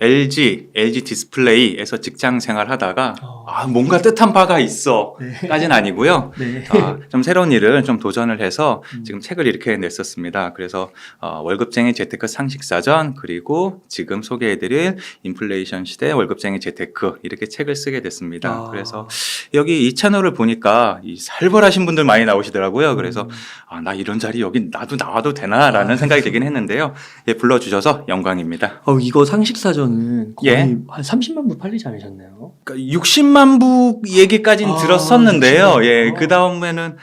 LG 디스플레이에서 직장 생활하다가 뭔가 뜻한 바가 있어 네. 까지는 아니고요. 네. 좀 새로운 일을 좀 도전을 해서 음. 지금 책을 이렇게 냈었습니다. 그래서 월급쟁이 재테크 상식사전, 그리고 지금 소개해드릴 인플레이션 시대 월급쟁이 재테크, 이렇게 책을 쓰게 됐습니다. 그래서 여기 이 채널을 보니까 이 살벌하신 분들 많이 나오시더라고요. 그래서 나 이런 자리 여기 나도 나와도 되나라는 생각이 들긴 했는데요. 예, 불러주셔서 영광입니다. 이거 상식사전은 거의 예. 한 30만 부 팔리지 않으셨나요? 그러니까 60만 부 얘기까지는 들었었는데요. 60만 부. 예, 그 다음에는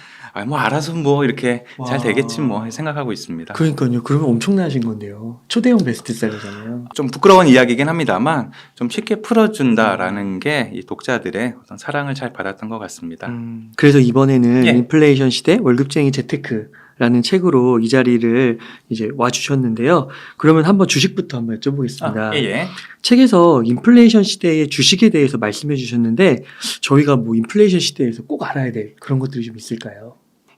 뭐 알아서 뭐 이렇게 와. 잘 되겠지 뭐 생각하고 있습니다. 그러니까요. 그러면 엄청나신 건데요. 초대형 베스트셀러잖아요. 좀 부끄러운 이야기긴 합니다만 좀 쉽게 풀어준다라는 게 이 독자들의 어떤 사랑을 잘 받았던 것 같습니다. 그래서 이번에는 예. 인플레이션 시대 월급쟁이 재테크라는 책으로 이 자리를 이제 와주셨는데요. 그러면 한번 주식부터 한번 여쭤보겠습니다. 예. 책에서 인플레이션 시대의 주식에 대해서 말씀해 주셨는데 저희가 뭐 인플레이션 시대에서 꼭 알아야 될 그런 것들이 좀 있을까요?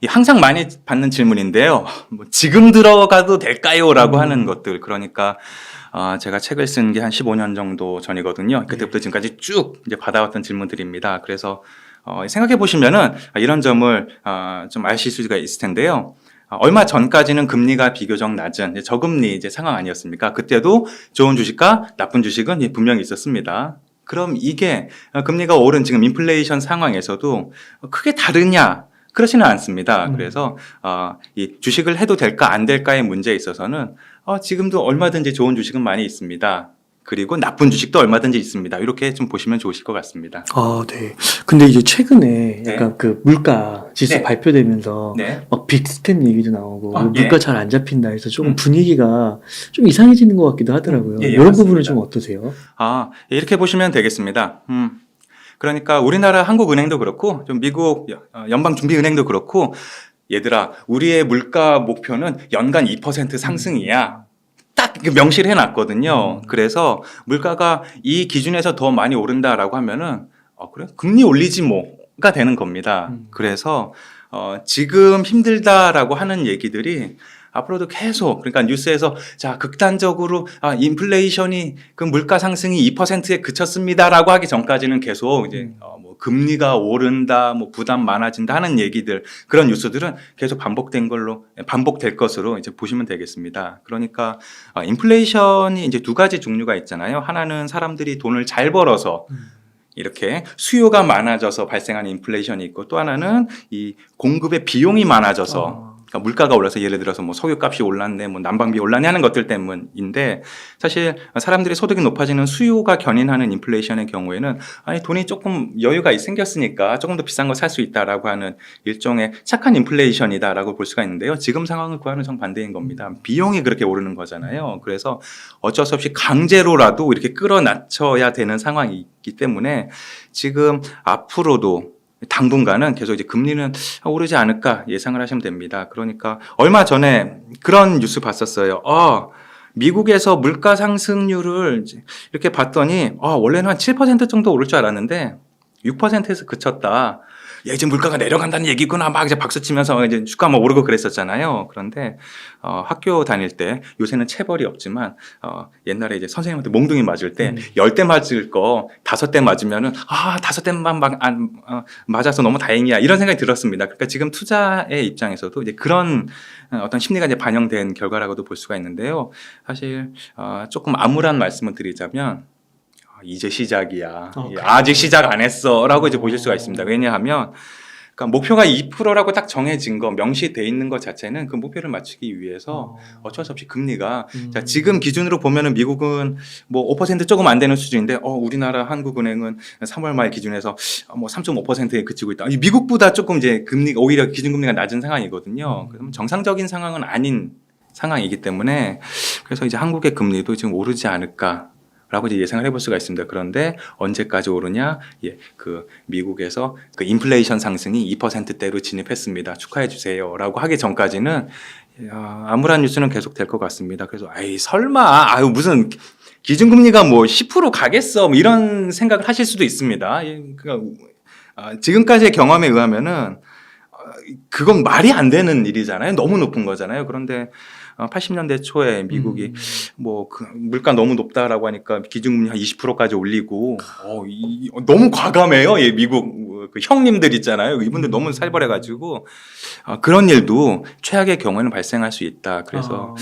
항상 많이 받는 질문인데요. 뭐 지금 들어가도 될까요? 라고 하는 것들. 그러니까 제가 책을 쓴 게 한 15년 정도 전이거든요. 그때부터 지금까지 쭉 이제 받아왔던 질문들입니다. 그래서 생각해 보시면은 이런 점을 좀 아실 수가 있을 텐데요. 얼마 전까지는 금리가 비교적 낮은 이제 저금리 이제 상황 아니었습니까? 그때도 좋은 주식과 나쁜 주식은 분명히 있었습니다. 그럼 이게 금리가 오른 지금 인플레이션 상황에서도 크게 다르냐? 그렇지는 않습니다. 그래서 이 주식을 해도 될까 안 될까의 문제에 있어서는 지금도 얼마든지 좋은 주식은 많이 있습니다. 그리고 나쁜 주식도 얼마든지 있습니다. 이렇게 좀 보시면 좋으실 것 같습니다. 네. 근데 이제 최근에 약간 네. 그 물가 지수 네. 발표되면서 네. 막 빅스텝 얘기도 나오고 예. 물가 잘 안 잡힌다 해서 조금 분위기가 좀 이상해지는 것 같기도 하더라고요. 예, 이런 맞습니다. 부분은 좀 어떠세요? 이렇게 보시면 되겠습니다. 그러니까 우리나라 한국은행도 그렇고 좀 미국 연방준비은행도 그렇고 얘들아 우리의 물가 목표는 연간 2% 상승이야. 딱 명시를 해놨거든요. 그래서 물가가 이 기준에서 더 많이 오른다라고 하면은 그래? 금리 올리지 뭐가 되는 겁니다. 그래서 지금 힘들다라고 하는 얘기들이 앞으로도 계속 그러니까 뉴스에서 자 극단적으로 인플레이션이 그 물가 상승이 2%에 그쳤습니다라고 하기 전까지는 계속 이제 뭐 금리가 오른다, 뭐 부담 많아진다 하는 얘기들 그런 뉴스들은 계속 반복될 것으로 이제 보시면 되겠습니다. 그러니까 인플레이션이 이제 두 가지 종류가 있잖아요. 하나는 사람들이 돈을 잘 벌어서 이렇게 수요가 많아져서 발생하는 인플레이션이 있고 또 하나는 이 공급의 비용이 많아져서 그러니까 물가가 올라서 예를 들어서 뭐 석유값이 올랐네, 뭐 난방비 올랐네 하는 것들 때문인데 사실 사람들의 소득이 높아지는 수요가 견인하는 인플레이션의 경우에는 돈이 조금 여유가 생겼으니까 조금 더 비싼 거 살 수 있다라고 하는 일종의 착한 인플레이션이다라고 볼 수가 있는데요. 지금 상황을 그와는 정반대인 겁니다. 비용이 그렇게 오르는 거잖아요. 그래서 어쩔 수 없이 강제로라도 이렇게 끌어낮춰야 되는 상황이 있기 때문에 지금 앞으로도 당분간은 계속 이제 금리는 오르지 않을까 예상을 하시면 됩니다. 그러니까 얼마 전에 그런 뉴스 봤었어요. 미국에서 물가 상승률을 이렇게 봤더니 원래는 한 7% 정도 오를 줄 알았는데 6%에서 그쳤다. 야, 이제 물가가 내려간다는 얘기구나. 막 이제 박수 치면서 이제 주가 막 오르고 그랬었잖아요. 그런데 학교 다닐 때 요새는 체벌이 없지만 옛날에 이제 선생님한테 몽둥이 맞을 때 10대 맞을 거 5대 맞으면은 5대만 맞아서 너무 다행이야. 이런 생각이 들었습니다. 그러니까 지금 투자의 입장에서도 이제 그런 어떤 심리가 이제 반영된 결과라고도 볼 수가 있는데요. 사실 조금 암울한 말씀을 드리자면 이제 시작이야. 아직 시작 안 했어. 라고 이제 보실 수가 있습니다. 왜냐하면, 그러니까 목표가 2%라고 딱 정해진 거, 명시돼 있는 것 자체는 그 목표를 맞추기 위해서 어쩔 수 없이 금리가, 자, 지금 기준으로 보면은 미국은 뭐 5% 조금 안 되는 수준인데, 우리나라 한국은행은 3월 말 기준에서 뭐 3.5%에 그치고 있다. 미국보다 조금 이제 금리가, 오히려 기준금리가 낮은 상황이거든요. 그러면 정상적인 상황은 아닌 상황이기 때문에, 그래서 이제 한국의 금리도 지금 오르지 않을까. 라고 이제 예상을 해볼 수가 있습니다. 그런데 언제까지 오르냐? 그 미국에서 그 인플레이션 상승이 2%대로 진입했습니다. 축하해 주세요라고 하기 전까지는 암울한 뉴스는 계속 될 것 같습니다. 그래서 설마 무슨 기준금리가 뭐 10% 가겠어? 뭐 이런 생각을 하실 수도 있습니다. 그러니까 지금까지의 경험에 의하면은 그건 말이 안 되는 일이잖아요. 너무 높은 거잖아요. 그런데 80년대 초에 미국이 뭐 그 물가 너무 높다라고 하니까 기준금리 한 20%까지 올리고 너무 과감해요. 예, 미국 그 형님들 있잖아요. 이분들 너무 살벌해가지고 그런 일도 최악의 경우에는 발생할 수 있다. 그래서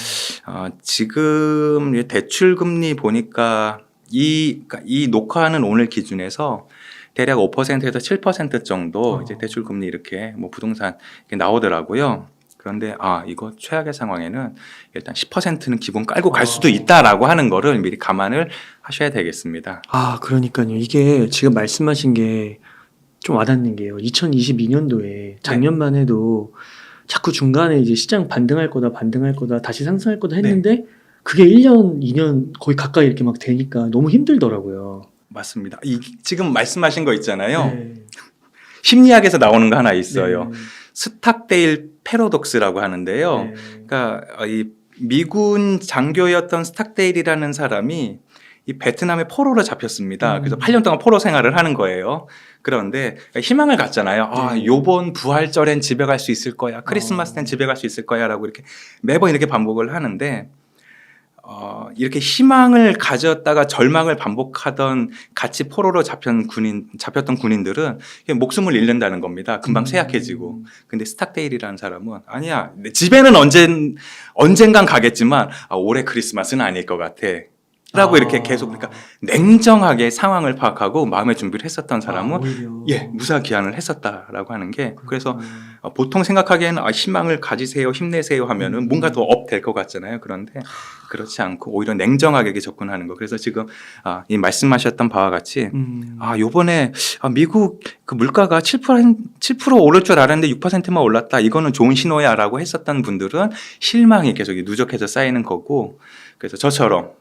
지금 대출 금리 보니까 그러니까 이 녹화하는 오늘 기준에서 대략 5%에서 7% 정도 이제 대출 금리 이렇게 뭐 부동산 이렇게 나오더라고요. 그런데 이거 최악의 상황에는 일단 10%는 기본 깔고 갈 수도 있다라고 하는 거를 미리 감안을 하셔야 되겠습니다. 그러니까요. 이게 지금 말씀하신 게 좀 와닿는 게요. 2022년도에 작년만 해도 자꾸 중간에 이제 시장 반등할 거다, 다시 상승할 거다 했는데 그게 1년, 2년 거의 가까이 이렇게 막 되니까 너무 힘들더라고요. 맞습니다. 지금 말씀하신 거 있잖아요. 네. 심리학에서 나오는 거 하나 있어요. 네. 스탁데일 패러독스라고 하는데요. 네. 그러니까 이 미군 장교였던 스탁데일이라는 사람이 이 베트남에 포로로 잡혔습니다. 그래서 8년 동안 포로 생활을 하는 거예요. 그런데 희망을 갖잖아요. 요번 부활절엔 집에 갈 수 있을 거야. 크리스마스 땐 집에 갈 수 있을 거야. 라고 이렇게 매번 이렇게 반복을 하는데 이렇게 희망을 가졌다가 절망을 반복하던 같이 포로로 잡혔던 군인들은 목숨을 잃는다는 겁니다. 금방 쇠약해지고. 근데 스탁데일이라는 사람은 아니야. 집에는 언젠간 가겠지만 올해 크리스마스는 아닐 것 같아. 라고 이렇게 계속 그러니까 냉정하게 상황을 파악하고 마음의 준비를 했었던 사람은 무사 귀환을 했었다라고 하는 게 그래서 보통 생각하기에는 희망을 가지세요, 힘내세요 하면은 뭔가 더 업 될 것 같잖아요. 그런데 그렇지 않고 오히려 냉정하게 접근하는 거. 그래서 지금 이 말씀하셨던 바와 같이 요번에 미국 그 물가가 7% 오를 줄 알았는데 6%만 올랐다. 이거는 좋은 신호야라고 했었던 분들은 실망이 계속 누적해서 쌓이는 거고 그래서 저처럼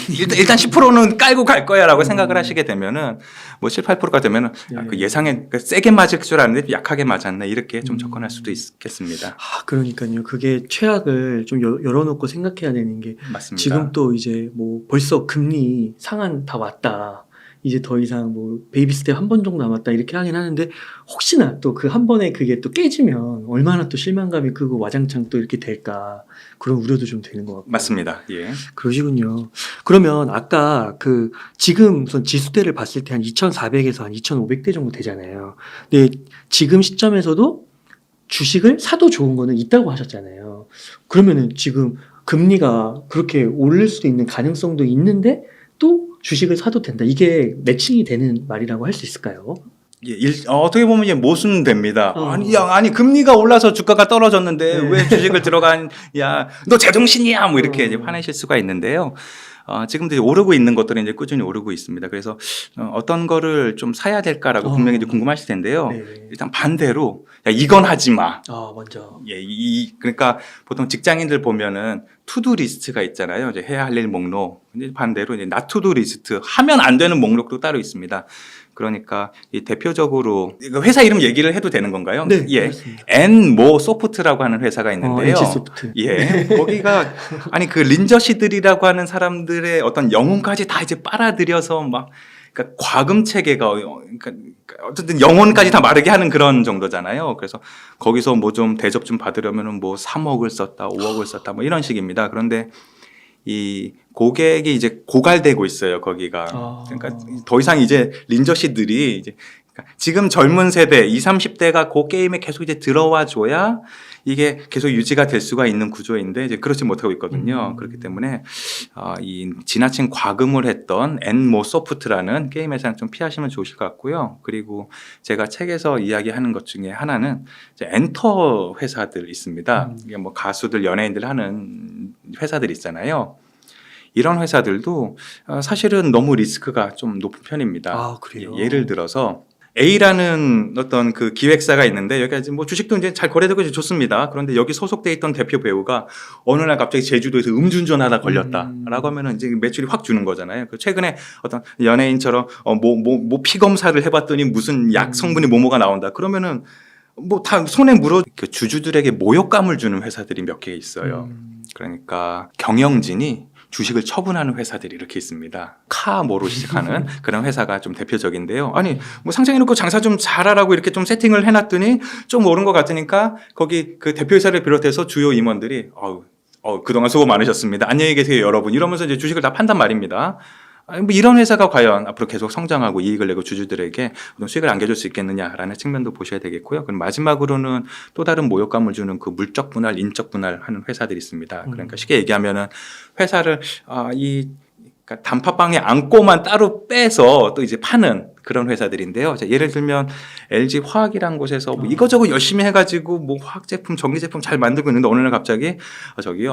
일단 10%는 깔고 갈 거야 라고 생각을 하시게 되면은 뭐 7, 8%가 되면은 그 예상에 세게 맞을 줄 알았는데 약하게 맞았네 이렇게 좀 접근할 수도 있겠습니다. 그러니까요. 그게 최악을 좀 열어놓고 생각해야 되는 게 맞습니다. 지금 또 이제 뭐 벌써 금리 상한 다 왔다. 이제 더 이상 뭐 베이비 스텝 한 번 정도 남았다 이렇게 하긴 하는데 혹시나 또 그 한 번에 그게 또 깨지면 얼마나 또 실망감이 크고 와장창 또 이렇게 될까 그런 우려도 좀 되는 것 같고. 맞습니다. 예. 그러시군요. 그러면 아까 그 지금 우선 지수대를 봤을 때 한 2,400에서 한 2,500대 정도 되잖아요. 근데 지금 시점에서도 주식을 사도 좋은 거는 있다고 하셨잖아요. 그러면은 지금 금리가 그렇게 오를 수도 있는 가능성도 있는데 또 주식을 사도 된다. 이게 매칭이 되는 말이라고 할 수 있을까요? 어떻게 보면 이제 모순됩니다. 아니 금리가 올라서 주가가 떨어졌는데 왜 주식을 들어가냐? 너 제정신이야? 뭐 이렇게 이제 화내실 수가 있는데요. 지금도 이제 오르고 있는 것들은 이제 꾸준히 오르고 있습니다. 그래서 어떤 거를 좀 사야 될까라고 분명히 이제 궁금하실 텐데요. 일단 반대로 이건 하지 마. 먼저. 그러니까 보통 직장인들 보면은 투두 리스트가 있잖아요. 이제 해야 할 일 목록. 근데 반대로 이제 not to do 리스트 하면 안 되는 목록도 따로 있습니다. 그러니까 이 대표적으로 회사 이름 얘기를 해도 되는 건가요? 네. 엔모 소프트라고 하는 회사가 있는데요. NC소프트. 거기가 아니 그 린저씨들이라고 하는 사람들의 어떤 영혼까지 다 이제 빨아들여서 막 그러니까 과금 체계가 그러니까 어쨌든 영혼까지 다 마르게 하는 그런 정도잖아요. 그래서 거기서 뭐 좀 대접 좀 받으려면은 뭐 3억을 썼다, 5억을 썼다 뭐 이런 식입니다. 그런데 이 고객이 이제 고갈되고 있어요, 거기가. 그러니까 더 이상 이제 린저씨들이 이제 지금 젊은 세대 20, 30대가 그 게임에 계속 이제 들어와 줘야 이게 계속 유지가 될 수가 있는 구조인데 이제 그렇지 못하고 있거든요. 그렇기 때문에 이 지나친 과금을 했던 엔모 소프트라는 게임 회사는 좀 피하시면 좋으실 것 같고요. 그리고 제가 책에서 이야기하는 것 중에 하나는 이제 엔터 회사들 있습니다. 이게 뭐 가수들, 연예인들 하는 회사들 있잖아요. 이런 회사들도 사실은 너무 리스크가 좀 높은 편입니다. 그래요? 예를 들어서 A라는 어떤 그 기획사가 있는데 여기가 뭐 주식도 이제 잘 거래되고 이제 좋습니다. 그런데 여기 소속돼 있던 대표 배우가 어느 날 갑자기 제주도에서 음주운전하다 걸렸다라고 하면은 이제 매출이 확 주는 거잖아요. 최근에 어떤 연예인처럼 뭐 피 검사를 해봤더니 무슨 약 성분이 뭐가 나온다. 그러면은 뭐 다 손에 물어 주주들에게 모욕감을 주는 회사들이 몇 개 있어요. 그러니까 경영진이 주식을 처분하는 회사들이 이렇게 있습니다. 카모로 시작하는 그런 회사가 좀 대표적인데요. 아니 뭐 상장해놓고 장사 좀 잘하라고 이렇게 좀 세팅을 해놨더니 좀 오른 것 같으니까 거기 그 대표이사를 비롯해서 주요 임원들이 그동안 수고 많으셨습니다. 안녕히 계세요 여러분 이러면서 이제 주식을 다 판단 말입니다. 아니, 뭐 이런 회사가 과연 앞으로 계속 성장하고 이익을 내고 주주들에게 어떤 수익을 안겨줄 수 있겠느냐라는 측면도 보셔야 되겠고요. 그럼 마지막으로는 또 다른 모욕감을 주는 그 물적 분할, 인적 분할하는 회사들이 있습니다. 그러니까 쉽게 얘기하면은 회사를 그러니까 단팥빵에 안고만 따로 빼서 또 이제 파는 그런 회사들인데요. 자, 예를 들면 LG 화학이란 곳에서 뭐 이거저거 열심히 해가지고 뭐 화학 제품, 전기 제품 잘 만들고 있는데 어느 날 갑자기 저기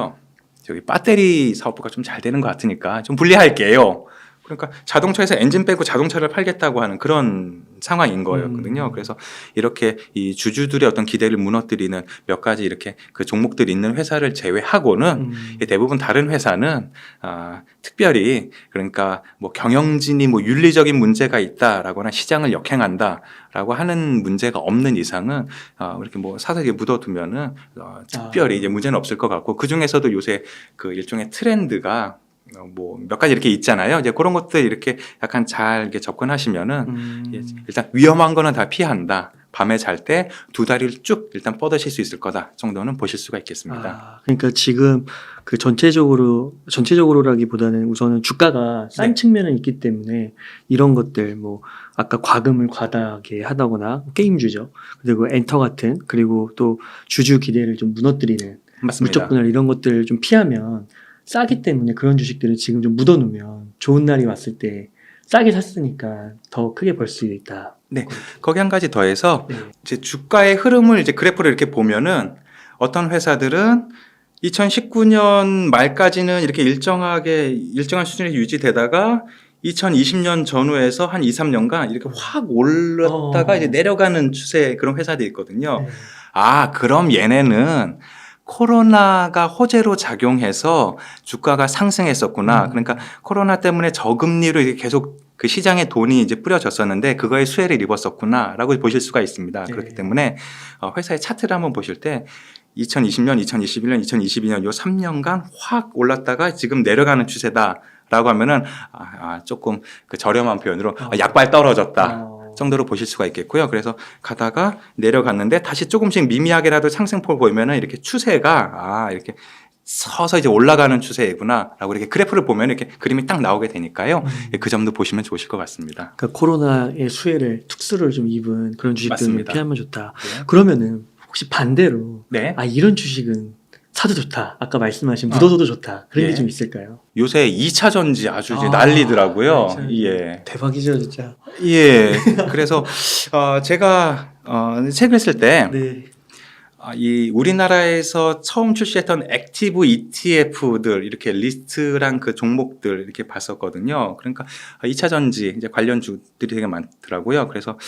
배터리 사업부가 좀 잘 되는 것 같으니까 좀 분리할게요. 그러니까 자동차에서 엔진 빼고 자동차를 팔겠다고 하는 그런 상황인 거였거든요. 그래서 이렇게 이 주주들의 어떤 기대를 무너뜨리는 몇 가지 이렇게 그 종목들이 있는 회사를 제외하고는 대부분 다른 회사는 특별히 그러니까 뭐 경영진이 뭐 윤리적인 문제가 있다라거나 시장을 역행한다라고 하는 문제가 없는 이상은 이렇게 뭐 사석에 묻어두면은 특별히 이제 문제는 없을 것 같고 그 중에서도 요새 그 일종의 트렌드가 뭐 몇 가지 이렇게 있잖아요. 이제 그런 것들 이렇게 약간 잘 이렇게 접근하시면은 일단 위험한 거는 다 피한다. 밤에 잘 때 두 다리를 쭉 일단 뻗으실 수 있을 거다 정도는 보실 수가 있겠습니다. 그러니까 지금 그 전체적으로라기보다는 우선은 주가가 싼 네. 측면은 있기 때문에 이런 것들 뭐 아까 과금을 과다하게 하다거나 게임주죠. 그리고 엔터 같은 그리고 또 주주 기대를 좀 무너뜨리는 맞습니다. 물적 분할 이런 것들을 좀 피하면 싸기 때문에 그런 주식들을 지금 좀 묻어놓으면 좋은 날이 왔을 때 싸게 샀으니까 더 크게 벌 수 있다. 거기 한 가지 더해서 네. 이제 주가의 흐름을 이제 그래프를 이렇게 보면은 어떤 회사들은 2019년 말까지는 이렇게 일정한 수준이 유지되다가 2020년 전후에서 한 2, 3년간 이렇게 확 올랐다가 이제 내려가는 추세 그런 회사들이 있거든요. 네. 그럼 얘네는 코로나가 호재로 작용해서 주가가 상승했었구나. 그러니까 코로나 때문에 저금리로 이렇게 계속 그 시장에 돈이 이제 뿌려졌었는데 그거에 수혜를 입었었구나라고 보실 수가 있습니다. 네. 그렇기 때문에 회사의 차트를 한번 보실 때 2020년, 2021년, 2022년 요 3년간 확 올랐다가 지금 내려가는 추세다라고 하면은 조금 그 저렴한 표현으로 약발 떨어졌다. 정도로 보실 수가 있겠고요. 그래서 가다가 내려갔는데 다시 조금씩 미미하게라도 상승폭을 보이면은 이렇게 추세가 이렇게 서서 이제 올라가는 추세구나라고 이렇게 그래프를 보면 이렇게 그림이 딱 나오게 되니까요. 그 점도 보시면 좋으실 것 같습니다. 그러니까 코로나의 수혜를 특수를 좀 입은 그런 주식들을 맞습니다. 피하면 좋다. 네. 그러면은 혹시 반대로 네. 이런 주식은 사도 좋다. 아까 말씀하신 묻어둬도 좋다. 그런 예. 게 좀 있을까요? 요새 2차 전지 아주 이제 난리더라고요. 2차 전지. 예. 대박이죠, 진짜. 예. 그래서 제가 책을 쓸 때 네. 이 우리나라에서 처음 출시했던 액티브 ETF들 이렇게 리스트랑 그 종목들 이렇게 봤었거든요. 그러니까 2차 전지 이제 관련 주들이 되게 많더라고요. 그래서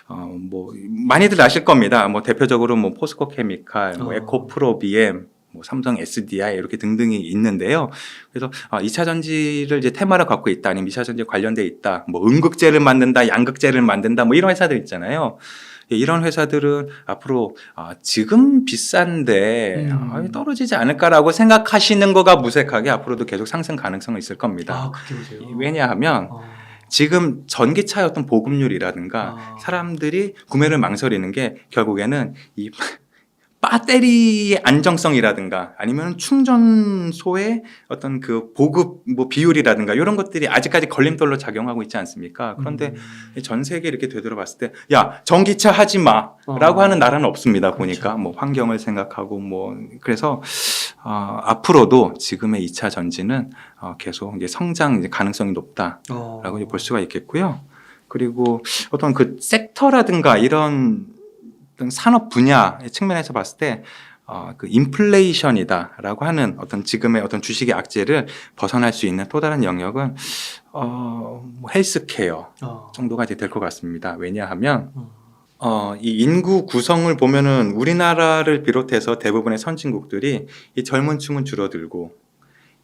뭐 많이들 아실 겁니다. 뭐 대표적으로 뭐 포스코 케미칼, 뭐 에코프로 BM, 뭐 삼성 SDI 이렇게 등등이 있는데요. 그래서 2차 전지를 이제 테마로 갖고 있다, 아니면 2차 전지에 관련돼 있다, 뭐 음극재를 만든다, 양극재를 만든다, 뭐 이런 회사들 있잖아요. 이런 회사들은 앞으로 지금 비싼데 떨어지지 않을까라고 생각하시는 거가 무색하게 앞으로도 계속 상승 가능성이 있을 겁니다. 그렇게 보세요. 왜냐하면 지금 전기차의 어떤 보급률이라든가 사람들이 구매를 망설이는 게 결국에는 이 배터리의 안정성이라든가 아니면 충전소의 어떤 그 보급 뭐 비율이라든가 이런 것들이 아직까지 걸림돌로 작용하고 있지 않습니까? 그런데 전 세계 이렇게 되돌아봤을 때 야, 전기차 하지 마라고 하는 나라는 없습니다. 보니까 뭐 환경을 생각하고 뭐 그래서 앞으로도 지금의 2차 전지는 계속 이제 성장 이제 가능성이 높다라고 볼 수가 있겠고요. 그리고 어떤 그 섹터라든가 이런 어떤 산업 분야의 측면에서 봤을 때 그 인플레이션이다라고 하는 어떤 지금의 어떤 주식의 악재를 벗어날 수 있는 또 다른 영역은 뭐 헬스케어 정도가 이제 될 것 같습니다. 왜냐하면 이 인구 구성을 보면은 우리나라를 비롯해서 대부분의 선진국들이 이 젊은 층은 줄어들고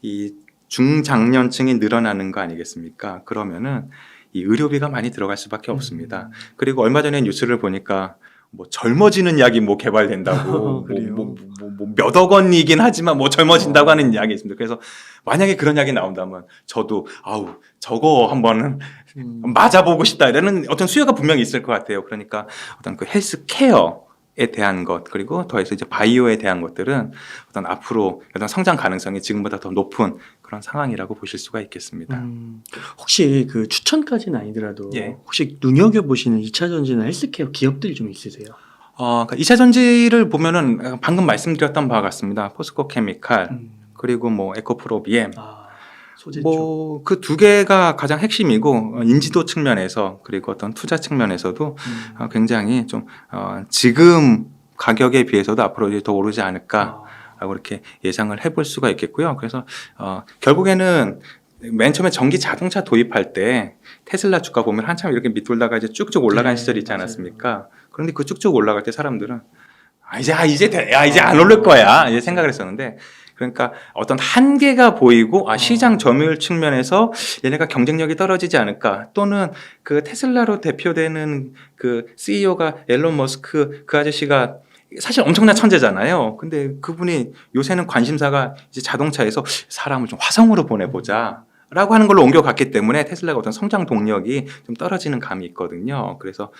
이 중장년층이 늘어나는 거 아니겠습니까? 그러면은 이 의료비가 많이 들어갈 수밖에 없습니다. 그리고 얼마 전에 뉴스를 보니까 뭐 젊어지는 약이 뭐 개발된다고 그래요? 몇억 원이긴 하지만 뭐 젊어진다고 하는 약이 있습니다. 그래서 만약에 그런 약이 나온다면 저도 아우 저거 한번은 맞아보고 싶다 이라는 어떤 수요가 분명히 있을 것 같아요. 그러니까 어떤 그 헬스케어에 대한 것 그리고 더해서 이제 바이오에 대한 것들은 어떤 앞으로 어떤 성장 가능성이 지금보다 더 높은 그런 상황이라고 보실 수가 있겠습니다. 혹시 그 추천까지는 아니더라도 예. 혹시 눈여겨보시는 2차 전지나 헬스케어 기업들이 좀 있으세요? 그러니까 2차 전지를 보면은 방금 말씀드렸던 바와 같습니다. 포스코 케미칼 그리고 뭐 에코프로비엠 소재 쪽. 뭐 그 두 개가 가장 핵심이고 인지도 측면에서 그리고 어떤 투자 측면에서도 굉장히 좀 지금 가격에 비해서도 앞으로 이제 더 오르지 않을까라고 이렇게 예상을 해볼 수가 있겠고요. 그래서 결국에는 맨 처음에 전기 자동차 도입할 때 테슬라 주가 보면 한참 이렇게 밑돌다가 이제 쭉쭉 올라간 네, 시절이 있지 맞아요. 않았습니까? 그런데 그 쭉쭉 올라갈 때 사람들은 이제 안 오를 거야 이제 생각을 했었는데. 그러니까 어떤 한계가 보이고 시장 점유율 측면에서 얘네가 경쟁력이 떨어지지 않을까 또는 그 테슬라로 대표되는 그 CEO가 앨런 머스크 그 아저씨가 사실 엄청난 천재잖아요. 근데 그분이 요새는 관심사가 이제 자동차에서 사람을 좀 화성으로 보내보자. 라고 하는 걸로 옮겨갔기 때문에 테슬라가 어떤 성장 동력이 좀 떨어지는 감이 있거든요. 그래서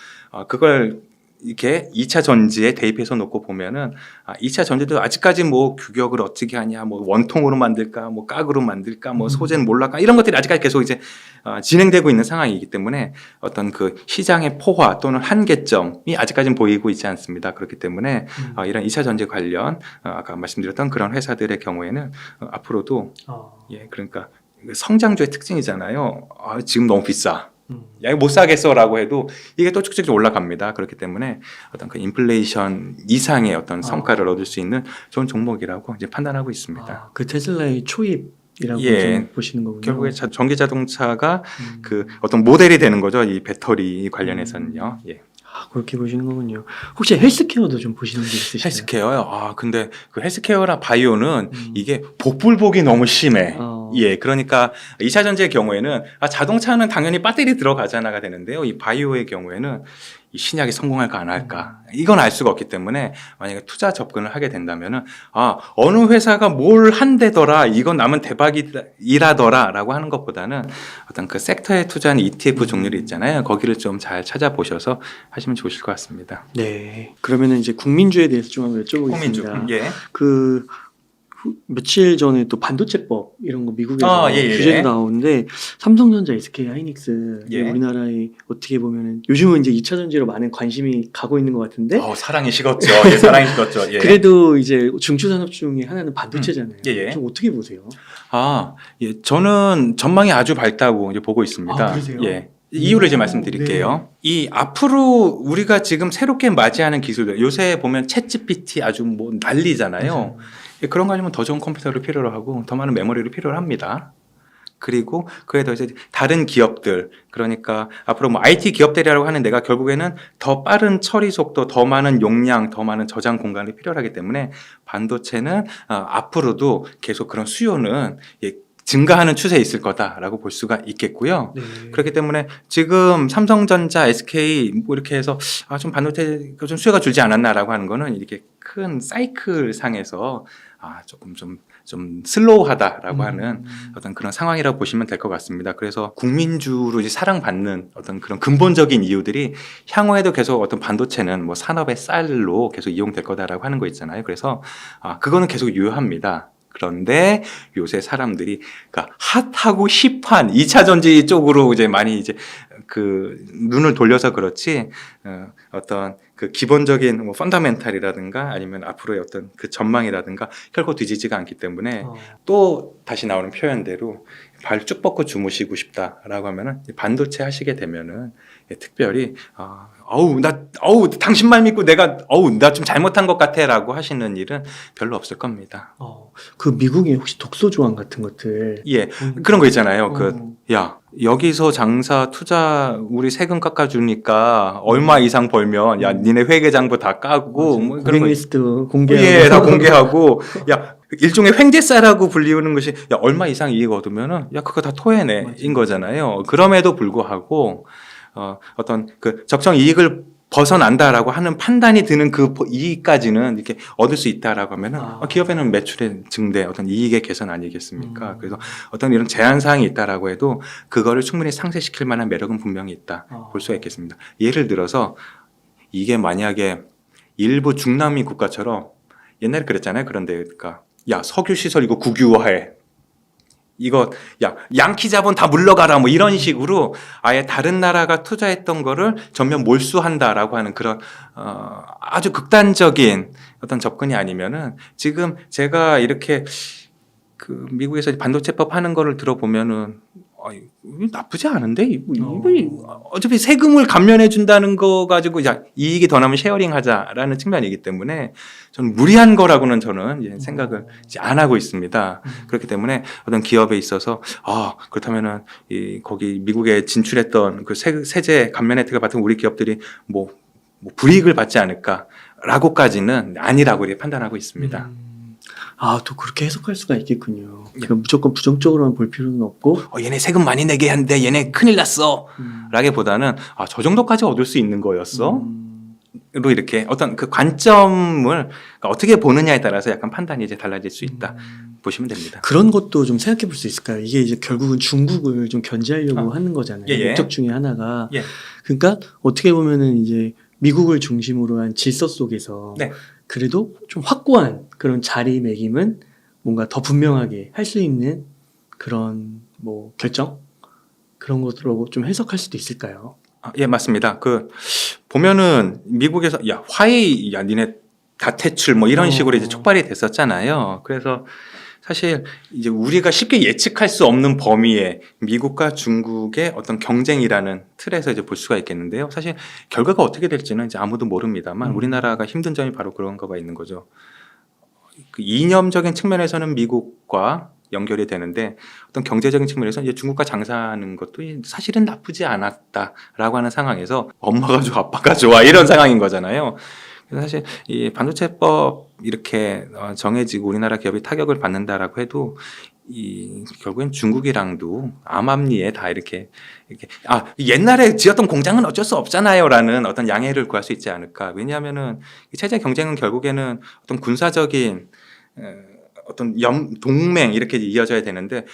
그걸 이렇게 2차 전지에 대입해서 놓고 보면은 2차 전지도 아직까지 뭐 규격을 어떻게 하냐, 뭐 원통으로 만들까, 뭐 깍으로 만들까, 뭐 소재는 몰라까 이런 것들이 아직까지 계속 이제 진행되고 있는 상황이기 때문에 어떤 그 시장의 포화 또는 한계점이 아직까지는 보이고 있지 않습니다. 그렇기 때문에 이런 2차 전지 관련 아까 말씀드렸던 그런 회사들의 경우에는 앞으로도 예 그러니까 성장주의 특징이잖아요. 지금 너무 비싸. 야, 이거 못 사겠어라고 해도 이게 또 쭉쭉 올라갑니다. 그렇기 때문에 어떤 그 인플레이션 이상의 어떤 성과를 얻을 수 있는 좋은 종목이라고 이제 판단하고 있습니다. 그 테슬라의 초입이라고 예. 좀 보시는 거군요. 결국에 전기 자동차가 그 어떤 모델이 되는 거죠. 이 배터리 관련해서는요. 예. 그렇게 보시는 거군요. 혹시 헬스케어도 좀 보시는 게 있으시나요? 헬스케어요? 근데 그 헬스케어나 바이오는 이게 복불복이 너무 심해. 예, 그러니까 2차 전지의 경우에는 자동차는 당연히 배터리 들어가잖아가 되는데요. 이 바이오의 경우에는 이 신약이 성공할까 안 할까 이건 알 수가 없기 때문에 만약에 투자 접근을 하게 된다면은 어느 회사가 뭘 한대더라 이건 남은 대박이라더라라고 하는 것보다는 어떤 그 섹터에 투자하는 ETF 종류를 있잖아요. 거기를 좀 잘 찾아보셔서 하시면 좋으실 것 같습니다. 네. 그러면은 이제 국민주에 대해서 좀 한번 여쭤보겠습니다. 국민주. 예. 그 며칠 전에 또 반도체법 이런 거 미국에서 규제도 나오는데 삼성전자, SK 하이닉스 예. 우리나라에 어떻게 보면은 요즘은 이제 2차 전지로 많은 관심이 가고 있는 것 같은데 사랑이 식었죠. 예, 사랑이 식었죠. 예. 그래도 이제 중추산업 중에 하나는 반도체잖아요. 예. 좀 어떻게 보세요? 예, 저는 전망이 아주 밝다고 이제 보고 있습니다. 그러세요? 예. 이유를 이제 말씀드릴게요. 이 앞으로 우리가 지금 새롭게 맞이하는 기술들, 요새 보면 챗GPT 아주 뭐 난리잖아요. 예, 그런 거 아니면 더 좋은 컴퓨터를 필요로 하고 더 많은 메모리를 필요로 합니다. 그리고 그에 더해서 다른 기업들, 그러니까 앞으로 뭐 IT 기업들이라고 하는 데가 결국에는 더 빠른 처리 속도, 더 많은 용량, 더 많은 저장 공간이 필요하기 때문에 반도체는 앞으로도 계속 그런 수요는 증가하는 추세에 있을 거다라고 볼 수가 있겠고요. 네. 그렇기 때문에 지금 삼성전자, SK 뭐 이렇게 해서 좀 반도체 좀 수요가 줄지 않았나라고 하는 거는 이렇게 큰 사이클 상에서 조금 좀 슬로우하다라고 하는 어떤 그런 상황이라고 보시면 될 것 같습니다. 그래서 국민주로 이제 사랑받는 어떤 그런 근본적인 이유들이 향후에도 계속 어떤 반도체는 뭐 산업의 쌀로 계속 이용될 거다라고 하는 거 있잖아요. 그래서 그거는 계속 유효합니다. 그런데 요새 사람들이 그러니까 핫하고 힙한 2차 전지 쪽으로 이제 많이 이제 그 눈을 돌려서 그렇지 어떤 그 기본적인 뭐 펀더멘탈이라든가 아니면 앞으로의 어떤 그 전망이라든가 결코 뒤지지가 않기 때문에 또 다시 나오는 표현대로 발 쭉 뻗고 주무시고 싶다라고 하면은 반도체 하시게 되면은 특별히 당신 말 믿고 내가 나 좀 잘못한 것 같아라고 하시는 일은 별로 없을 겁니다. 그 미국에 혹시 독소 조항 같은 것들 예, 그런 거 있잖아요. 야, 여기서 장사 투자 우리 세금 깎아주니까 얼마 이상 벌면 야 니네 회계장부 다 까고 뭐 그런 거 리스트 공개하고 예, 다 공개하고 야 일종의 횡재세라고 불리우는 것이 야 얼마 이상 이익 얻으면은 야 그거 다 토해내인 거잖아요. 그럼에도 불구하고 어떤 그 적정 이익을 벗어난다라고 하는 판단이 드는 그 이익까지는 이렇게 얻을 수 있다라고 하면은 기업에는 매출의 증대, 어떤 이익의 개선 아니겠습니까? 그래서 어떤 이런 제한 사항이 있다라고 해도 그거를 충분히 상쇄시킬 만한 매력은 분명히 있다 볼 수가 있겠습니다. 예를 들어서 이게 만약에 일부 중남미 국가처럼 옛날에 그랬잖아요. 그런데 그러니까 야 석유 시설 이거 국유화해. 이거 야 양키 자본 다 물러가라 뭐 이런 식으로 아예 다른 나라가 투자했던 거를 전면 몰수한다라고 하는 그런 아주 극단적인 어떤 접근이 아니면은 지금 제가 이렇게 그 미국에서 반도체법 하는 거를 들어보면은 이거 나쁘지 않은데 이거 어차피 세금을 감면해 준다는 거 가지고 야 이익이 더 나면 쉐어링하자라는 측면이기 때문에 저는 무리한 거라고는 저는 이제 생각을 이제 안 하고 있습니다. 그렇기 때문에 어떤 기업에 있어서 그렇다면은 거기 미국에 진출했던 그 세제 감면 혜택을 받은 우리 기업들이 뭐 불이익을 받지 않을까라고까지는 아니라고 이렇게 판단하고 있습니다. 또 그렇게 해석할 수가 있겠군요. 그러니까 무조건 부정적으로만 볼 필요는 없고, 얘네 세금 많이 내게 하는데 얘네 큰일 났어. 라기보다는 저 정도까지 얻을 수 있는 거였어. 로 이렇게 어떤 그 관점을 어떻게 보느냐에 따라서 약간 판단이 이제 달라질 수 있다 보시면 됩니다. 그런 것도 좀 생각해 볼 수 있을까요? 이게 이제 결국은 중국을 좀 견제하려고 하는 거잖아요. 예. 목적 중에 하나가. 예. 그러니까 어떻게 보면은 이제 미국을 중심으로 한 질서 속에서 네. 그래도 좀 확고한 그런 자리매김은 뭔가 더 분명하게 할 수 있는 그런 뭐 결정? 그런 것으로 좀 해석할 수도 있을까요? 예, 맞습니다. 보면은 미국에서 화웨이 니네 다 퇴출 뭐 이런 식으로 이제 촉발이 됐었잖아요. 그래서 사실 이제 우리가 쉽게 예측할 수 없는 범위에 미국과 중국의 어떤 경쟁이라는 틀에서 이제 볼 수가 있겠는데요. 사실 결과가 어떻게 될지는 이제 아무도 모릅니다만 우리나라가 힘든 점이 바로 그런 거가 있는 거죠. 그 이념적인 측면에서는 미국과 연결이 되는데 어떤 경제적인 측면에서 이제 중국과 장사하는 것도 사실은 나쁘지 않았다라고 하는 상황에서 엄마가 좋아 아빠가 좋아 이런 상황인 거잖아요. 그래서 사실 이 반도체법 이렇게 정해지고 우리나라 기업이 타격을 받는다라고 해도 결국엔 중국이랑도 암암리에 다 이렇게 옛날에 지었던 공장은 어쩔 수 없잖아요라는 어떤 양해를 구할 수 있지 않을까. 왜냐하면은 이 체제 경쟁은 결국에는 어떤 군사적인 어떤 동맹 이렇게 이어져야 되는데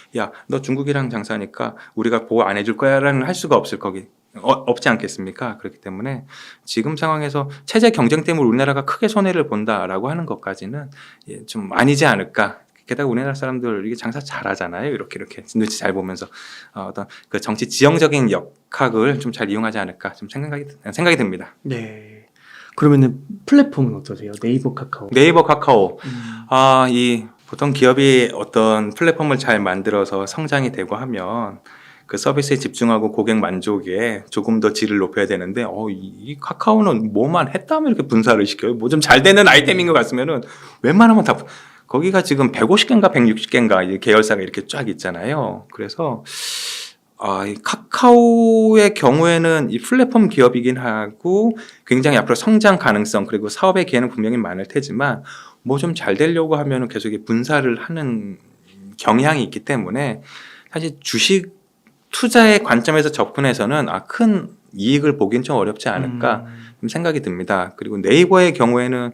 너 중국이랑 장사하니까 우리가 보호 안 해줄 거야라는 할 수가 없지 않겠습니까? 그렇기 때문에 지금 상황에서 체제 경쟁 때문에 우리나라가 크게 손해를 본다라고 하는 것까지는 좀 아니지 않을까. 게다가 우리나라 사람들 이게 장사 잘하잖아요. 이렇게 눈치 잘 보면서 어떤 그 정치 지형적인 역학을 좀 잘 이용하지 않을까 좀 생각이 듭니다. 네. 그러면은 플랫폼은 어떠세요? 네이버, 카카오. 네이버, 카카오. 보통 기업이 어떤 플랫폼을 잘 만들어서 성장이 되고 하면 그 서비스에 집중하고 고객 만족에 조금 더 질을 높여야 되는데 이 카카오는 뭐만 했다면 이렇게 분사를 시켜요. 뭐 좀 잘 되는 아이템인 것 같으면은 웬만하면 다 거기가 지금 150개인가 160개인가 계열사가 이렇게 쫙 있잖아요. 그래서 이 카카오의 경우에는 이 플랫폼 기업이긴 하고 굉장히 앞으로 성장 가능성 그리고 사업의 기회는 분명히 많을 테지만 뭐 좀 잘 되려고 하면은 계속 분사를 하는 경향이 있기 때문에 사실 주식 투자의 관점에서 접근해서는 큰 이익을 보긴 좀 어렵지 않을까 좀 생각이 듭니다. 그리고 네이버의 경우에는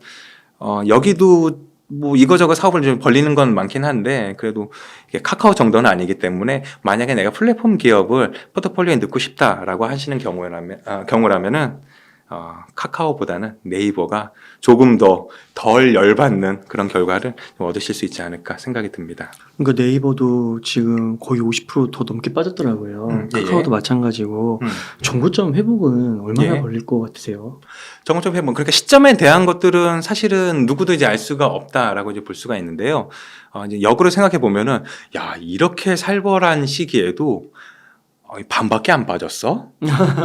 여기도 뭐 이거저거 사업을 좀 벌리는 건 많긴 한데 그래도 이게 카카오 정도는 아니기 때문에 만약에 내가 플랫폼 기업을 포트폴리오에 넣고 싶다라고 하시는 경우라면은 카카오보다는 네이버가 조금 더 덜 열받는 그런 결과를 좀 얻으실 수 있지 않을까 생각이 듭니다. 그러니까 네이버도 지금 거의 50% 더 넘게 빠졌더라고요. 카카오도 마찬가지고 정고점 회복은 얼마나 걸릴 것 같으세요? 정고점 회복 그러니까 시점에 대한 것들은 사실은 누구도 이제 알 수가 없다라고 이제 볼 수가 있는데요. 이제 역으로 생각해 보면은 이렇게 살벌한 시기에도 반밖에 안 빠졌어?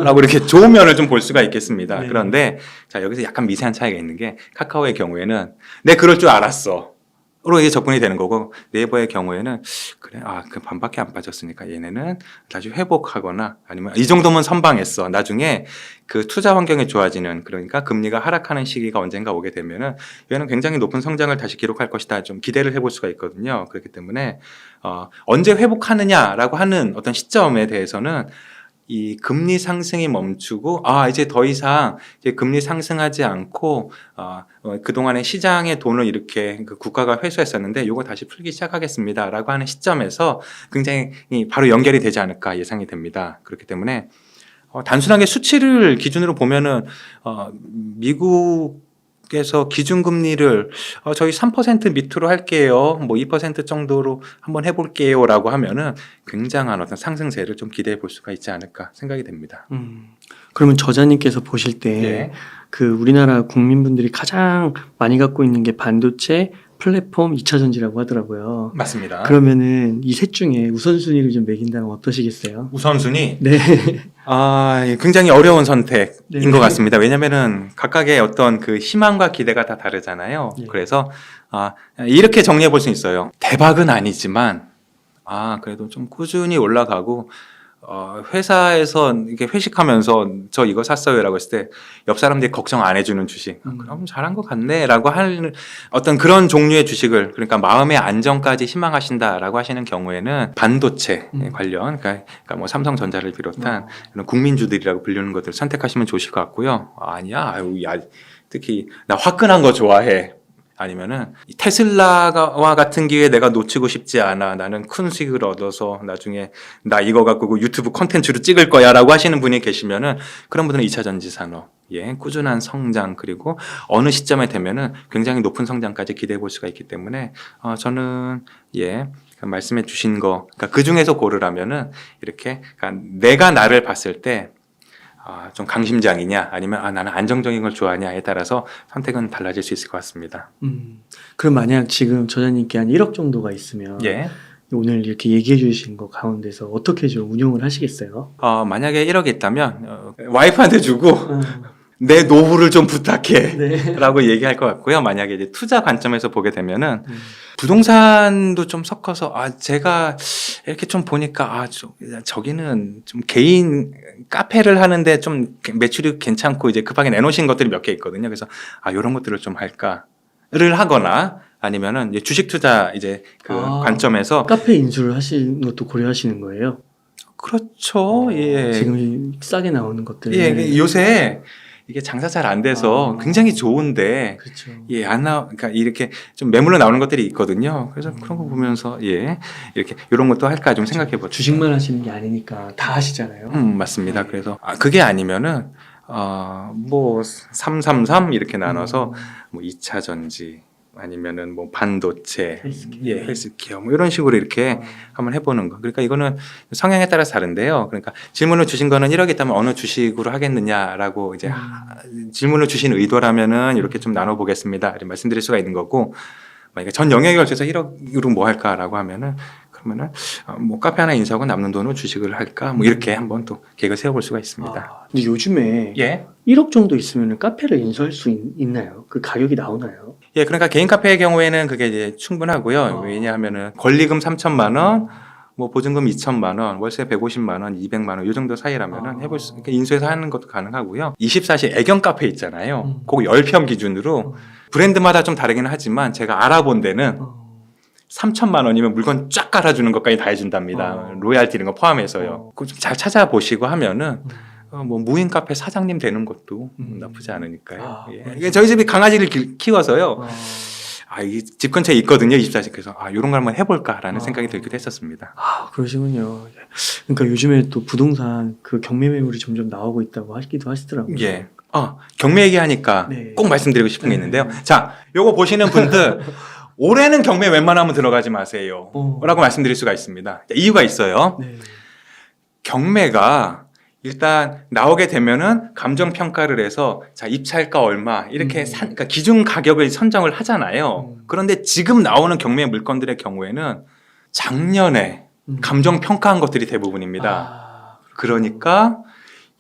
라고 이렇게 좋은 면을 좀 볼 수가 있겠습니다. 네. 그런데 여기서 약간 미세한 차이가 있는 게 카카오의 경우에는 내 그럴 줄 알았어. 로 이게 접근이 되는 거고 네이버의 경우에는 그래 그 반밖에 안 빠졌으니까 얘네는 나중에 회복하거나 아니면 이 정도면 선방했어. 나중에 그 투자 환경이 좋아지는 그러니까 금리가 하락하는 시기가 언젠가 오게 되면은 얘는 굉장히 높은 성장을 다시 기록할 것이다. 좀 기대를 해볼 수가 있거든요. 그렇기 때문에 언제 회복하느냐라고 하는 어떤 시점에 대해서는 이 금리 상승이 멈추고 이제 더 이상 이제 금리 상승하지 않고 그동안에 시장의 돈을 이렇게 그 국가가 회수했었는데 요거 다시 풀기 시작하겠습니다라고 하는 시점에서 굉장히 바로 연결이 되지 않을까 예상이 됩니다. 그렇기 때문에 단순하게 수치를 기준으로 보면은 미국에서 기준금리를 저희 3% 밑으로 할게요. 뭐 2% 정도로 한번 해볼게요라고 하면은 굉장한 어떤 상승세를 좀 기대해 볼 수가 있지 않을까 생각이 됩니다. 그러면 저자님께서 보실 때 예. 그 우리나라 국민분들이 가장 많이 갖고 있는 게 반도체, 플랫폼, 2차 전지라고 하더라고요. 맞습니다. 그러면은 이 셋 중에 우선순위를 좀 매긴다면 어떠시겠어요? 우선순위 네. 굉장히 어려운 선택인 네. 것 같습니다. 왜냐면은 각각의 어떤 그 희망과 기대가 다 다르잖아요. 네. 그래서 이렇게 정리해 볼 수 있어요. 대박은 아니지만 그래도 좀 꾸준히 올라가고 회사에서 이렇게 회식하면서 저 이거 샀어요라고 했을 때 옆 사람들이 걱정 안 해주는 주식 그럼 잘한 것 같네라고 하는 어떤 그런 종류의 주식을 그러니까 마음의 안정까지 희망하신다라고 하시는 경우에는 반도체 관련 그러니까 뭐 삼성전자를 비롯한 이런 국민주들이라고 불리는 것들을 선택하시면 좋으실 것 같고요. 아니야, 특히 나 화끈한 거 좋아해. 아니면은 이 테슬라와 같은 기회에 내가 놓치고 싶지 않아. 나는 큰 수익을 얻어서 나중에 나 이거 갖고 유튜브 콘텐츠로 찍을 거야라고 하시는 분이 계시면은 그런 분들은 2차 전지 산업, 꾸준한 성장 그리고 어느 시점에 되면은 굉장히 높은 성장까지 기대해 볼 수가 있기 때문에 저는 말씀해 주신 거, 그러니까 그 중에서 고르라면은 이렇게 그러니까 내가 나를 봤을 때 좀 강심장이냐 아니면 나는 안정적인 걸 좋아하냐에 따라서 선택은 달라질 수 있을 것 같습니다. 그럼 만약 지금 저자님께 한 1억 정도가 있으면 오늘 이렇게 얘기해 주신 거 가운데서 어떻게 좀 운용을 하시겠어요? 만약에 1억이 있다면 와이프한테 주고 내 노후를 좀 부탁해 네. 라고 얘기할 것 같고요. 만약에 이제 투자 관점에서 보게 되면은 부동산도 좀 섞어서 제가 이렇게 좀 보니까 저기는 좀 개인 카페를 하는데 좀 매출이 괜찮고 이제 급하게 내놓으신 것들이 몇 개 있거든요. 그래서 이런 것들을 좀 할까를 하거나 아니면은 이제 주식 투자 이제 그 관점에서 카페 인수를 하시는 것도 고려하시는 거예요? 그렇죠. 지금 싸게 나오는 것들. 요새 이게 장사 잘 안 돼서 굉장히 좋은데 그렇죠. 안 그러니까 이렇게 좀 매물로 나오는 것들이 있거든요. 그래서 그런 거 보면서 이렇게 이런 것도 할까 좀 생각해 보죠. 주식만 하시는 게 아니니까 다 하시잖아요. 맞습니다. 그래서 그게 아니면은 뭐 333 이렇게 나눠서 뭐 2차 전지 아니면은 뭐 반도체, 헬스케어 뭐 이런 식으로 이렇게 한번 해보는 거. 그러니까 이거는 성향에 따라서 다른데요. 그러니까 질문을 주신 거는 1억 있다면 어느 주식으로 하겠느냐라고 이제 질문을 주신 의도라면은 이렇게 좀 나눠보겠습니다. 이렇게 말씀드릴 수가 있는 거고, 만약에 전 영역에 걸쳐서 1억으로 뭐 할까라고 하면은 그러면은 뭐 카페 하나 인수하고 남는 돈으로 주식을 할까 뭐 이렇게 한번 또 계획을 세워볼 수가 있습니다. 근데 요즘에 1억 정도 있으면 카페를 인수할 수 있나요? 그 가격이 나오나요? 그러니까 개인 카페의 경우에는 그게 이제 충분하고요. 왜냐하면은 권리금 3천만 원, 뭐 보증금 2천만 원, 월세 150만 원, 200만 원 이 정도 사이라면은 해볼 수, 인수해서 하는 것도 가능하고요. 24시 애견 카페 있잖아요. 그거 10평 기준으로 브랜드마다 좀 다르긴 하지만 제가 알아본 데는 3천만 원이면 물건 쫙 깔아주는 것까지 다 해준답니다. 로얄티 이런 거 포함해서요. 그거 좀 잘 찾아보시고 하면은 뭐 무인 카페 사장님 되는 것도 나쁘지 않으니까요. 저희 집이 강아지를 키워서요. 이 집 근처에 있거든요. 24시. 그래서 이런 걸 한번 해볼까라는 생각이 들기도 했었습니다. 그러시군요. 그러니까 요즘에 또 부동산 그 경매 매물이 점점 나오고 있다고 하기도 하시더라고요. 경매 얘기하니까 꼭 말씀드리고 싶은 게 있는데요. 자, 요거 보시는 분들 올해는 경매 웬만하면 들어가지 마세요. 라고 말씀드릴 수가 있습니다. 이유가 있어요. 경매가 일단 나오게 되면은 감정 평가를 해서 자 입찰가 얼마 이렇게 그러니까 기준 가격을 선정을 하잖아요. 그런데 지금 나오는 경매 물건들의 경우에는 작년에 감정 평가한 것들이 대부분입니다. 그러니까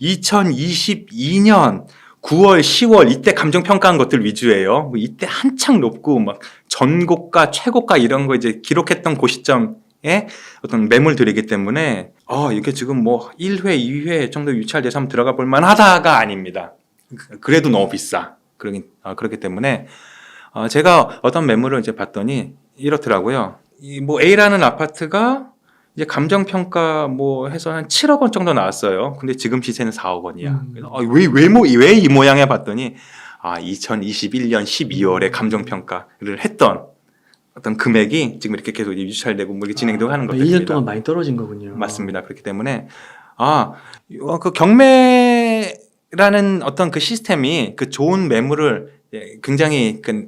2022년 9월, 10월 이때 감정 평가한 것들 위주예요. 뭐 이때 한창 높고 막 전고가, 최고가 이런 거 이제 기록했던 그 시점에 어떤 매물들이기 때문에 이게 지금 뭐 1회, 2회 정도 유찰돼서 한번 들어가 볼 만하다가 아닙니다. 그래도 너무 비싸. 그렇기 때문에 제가 어떤 매물을 이제 봤더니 이렇더라고요. 뭐 A라는 아파트가 이제 감정평가 뭐 해서 한 7억 원 정도 나왔어요. 근데 지금 시세는 4억 원이야. 그래서 왜 이 모양이야 봤더니 2021년 12월에 감정평가를 했던 어떤 금액이 지금 이렇게 계속 유찰되고 뭐 이렇게 진행되고 하는 것들입니다. 1년 동안 많이 떨어진 거군요. 맞습니다. 그렇기 때문에 그 경매라는 어떤 그 시스템이 그 좋은 매물을 굉장히 그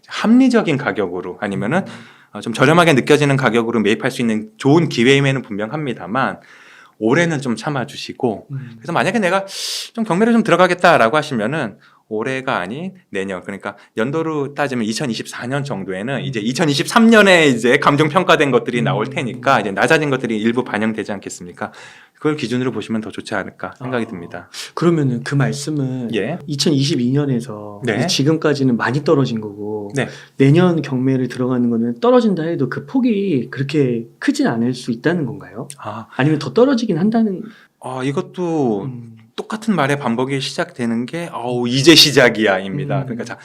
합리적인 가격으로 아니면은 좀 저렴하게 느껴지는 가격으로 매입할 수 있는 좋은 기회임에는 분명합니다만 올해는 좀 참아주시고 그래서 만약에 내가 좀 경매를 좀 들어가겠다라고 하시면은 올해가 아닌 내년 그러니까 연도로 따지면 2024년 정도에는 이제 2023년에 이제 감정 평가된 것들이 나올 테니까 이제 낮아진 것들이 일부 반영되지 않겠습니까? 그걸 기준으로 보시면 더 좋지 않을까 생각이 듭니다. 그러면은 그 말씀은 예. 2022년에서 네. 지금까지는 많이 떨어진 거고 네. 내년 경매를 들어가는 거는 떨어진다 해도 그 폭이 그렇게 크진 않을 수 있다는 건가요? 아니면 더 떨어지긴 한다는? 이것도 똑같은 말의 반복이 시작되는 게 이제 시작이야입니다. 그러니까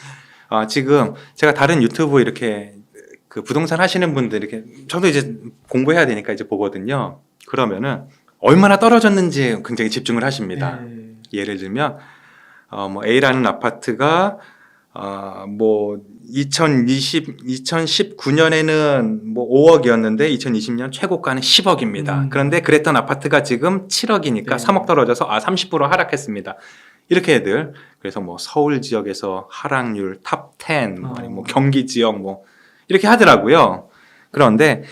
지금 제가 다른 유튜브 이렇게 그 부동산 하시는 분들 이렇게 저도 이제 공부해야 되니까 이제 보거든요. 그러면은 얼마나 떨어졌는지 굉장히 집중을 하십니다. 네. 예를 들면 뭐 A라는 아파트가 뭐 2019년에는 뭐 5억이었는데 2020년 최고가는 10억입니다. 그런데 그랬던 아파트가 지금 7억이니까 네. 3억 떨어져서 30% 하락했습니다. 이렇게 애들 그래서 뭐 서울 지역에서 하락률 탑 10, 아니면 뭐 경기 지역 뭐 이렇게 하더라고요. 그런데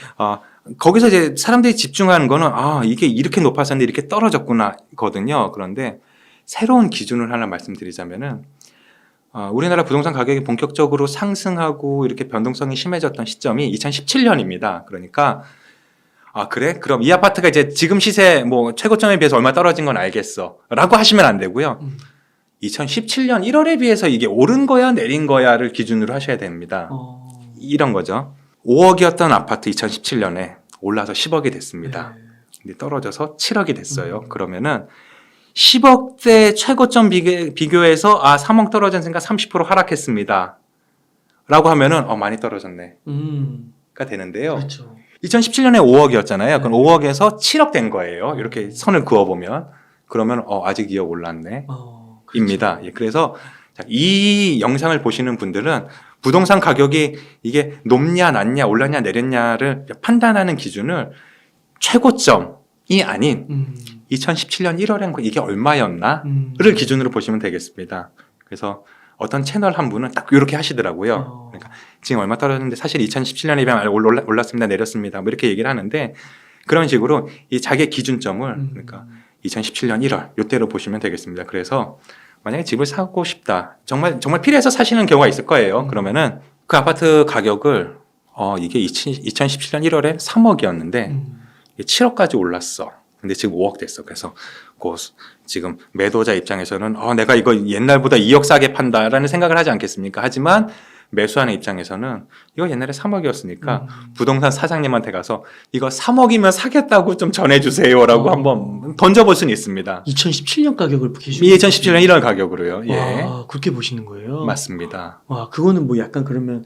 거기서 이제 사람들이 집중하는 거는 이게 이렇게 높았었는데 이렇게 떨어졌구나거든요. 그런데 새로운 기준을 하나 말씀드리자면은 우리나라 부동산 가격이 본격적으로 상승하고 이렇게 변동성이 심해졌던 시점이 2017년입니다. 그러니까 그래? 그럼 이 아파트가 이제 지금 시세 뭐 최고점에 비해서 얼마 떨어진 건 알겠어 라고 하시면 안 되고요. 2017년 1월에 비해서 이게 오른 거야 내린 거야를 기준으로 하셔야 됩니다. 이런 거죠. 5억이었던 아파트 2017년에 올라서 10억이 됐습니다. 네. 근데 떨어져서 7억이 됐어요. 그러면은 10억대 최고점 비교해서 3억 떨어졌으니까 30% 하락했습니다. 라고 하면은 많이 떨어졌네. 가 되는데요. 그렇죠. 2017년에 5억이었잖아요. 그럼 5억에서 7억 된 거예요. 이렇게 선을 그어보면. 그러면 아직 2억 올랐네. 그렇죠. 입니다. 예, 그래서 이 영상을 보시는 분들은 부동산 가격이 이게 높냐 낮냐 올랐냐 내렸냐를 판단하는 기준을 최고점이 아닌 2017년 1월엔 이게 얼마였나를 기준으로 보시면 되겠습니다. 그래서 어떤 채널 한 분은 딱 이렇게 하시더라고요. 그러니까 지금 얼마 떨어졌는데 사실 2017년에 비하면 올랐습니다, 내렸습니다. 뭐 이렇게 얘기를 하는데 그런 식으로 이 자기의 기준점을 그러니까 2017년 1월 이때로 보시면 되겠습니다. 그래서 만약에 집을 사고 싶다, 정말 필요해서 사시는 경우가 있을 거예요. 그러면은 그 아파트 가격을 이게 2017년 1월에 3억이었는데 7억까지 올랐어. 근데 지금 5억 됐어. 그래서 지금 매도자 입장에서는 내가 이거 옛날보다 2억 싸게 판다라는 생각을 하지 않겠습니까? 하지만 매수하는 입장에서는 이거 옛날에 3억이었으니까 부동산 사장님한테 가서 이거 3억이면 사겠다고 좀 전해주세요라고 한번 던져볼 수는 있습니다. 2017년 가격을 기준. 2017년 1월 가격으로요. 예, 그렇게 보시는 거예요? 맞습니다. 와, 그거는 뭐 약간 그러면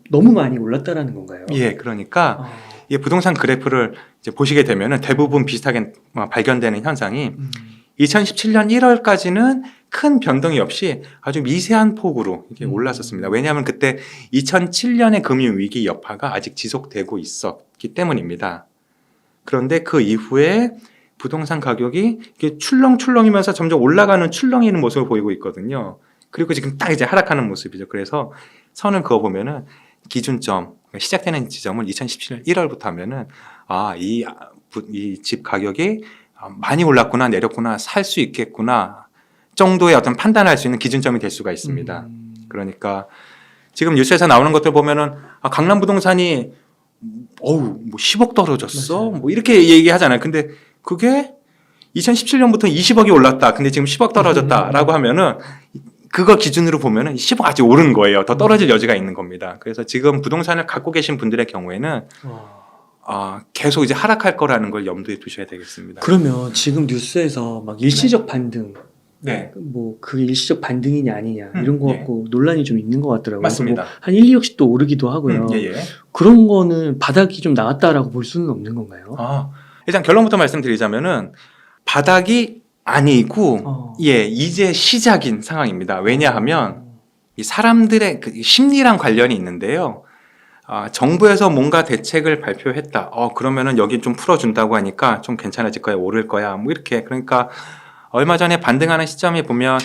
너무 많이 올랐다라는 건가요? 예, 그러니까 이 부동산 그래프를 이제 보시게 되면은 대부분 비슷하게 발견되는 현상이 2017년 1월까지는 큰 변동이 없이 아주 미세한 폭으로 이렇게 올랐었습니다. 왜냐하면 그때 2007년의 금융위기 여파가 아직 지속되고 있었기 때문입니다. 그런데 그 이후에 부동산 가격이 이렇게 출렁출렁이면서 점점 올라가는 출렁이는 모습을 보이고 있거든요. 그리고 지금 딱 이제 하락하는 모습이죠. 그래서 선을 그어보면은 기준점, 시작되는 지점을 2017년 1월부터 하면은 이 집 가격이 많이 올랐구나 내렸구나 살 수 있겠구나 정도의 어떤 판단할 수 있는 기준점이 될 수가 있습니다. 그러니까 지금 뉴스에서 나오는 것들 보면은 강남 부동산이 뭐 10억 떨어졌어 맞아요. 뭐 이렇게 얘기하잖아요. 근데 그게 2017년부터 20억이 올랐다. 근데 지금 10억 떨어졌다라고 하면은 그거 기준으로 보면은 10억 아직 오른 거예요. 더 떨어질 여지가 있는 겁니다. 그래서 지금 부동산을 갖고 계신 분들의 경우에는 계속 이제 하락할 거라는 걸 염두에 두셔야 되겠습니다. 그러면 지금 뉴스에서 막 일시적 반등 네. 뭐 그게 일시적 반등이냐 아니냐 이런 거 예. 갖고 논란이 좀 있는 것 같더라고요. 맞습니다. 그래서 뭐한 1, 2억씩 또 오르기도 하고요. 예, 예. 그런 거는 바닥이 좀 나왔다라고 볼 수는 없는 건가요? 일단 결론부터 말씀드리자면은 바닥이 아니고 예. 이제 시작인 상황입니다. 왜냐하면 이 사람들의 그 심리랑 관련이 있는데요. 정부에서 뭔가 대책을 발표했다. 그러면은 여기 좀 풀어준다고 하니까 좀 괜찮아질 거야, 오를 거야, 뭐 이렇게. 그러니까 얼마 전에 반등하는 시점에 보면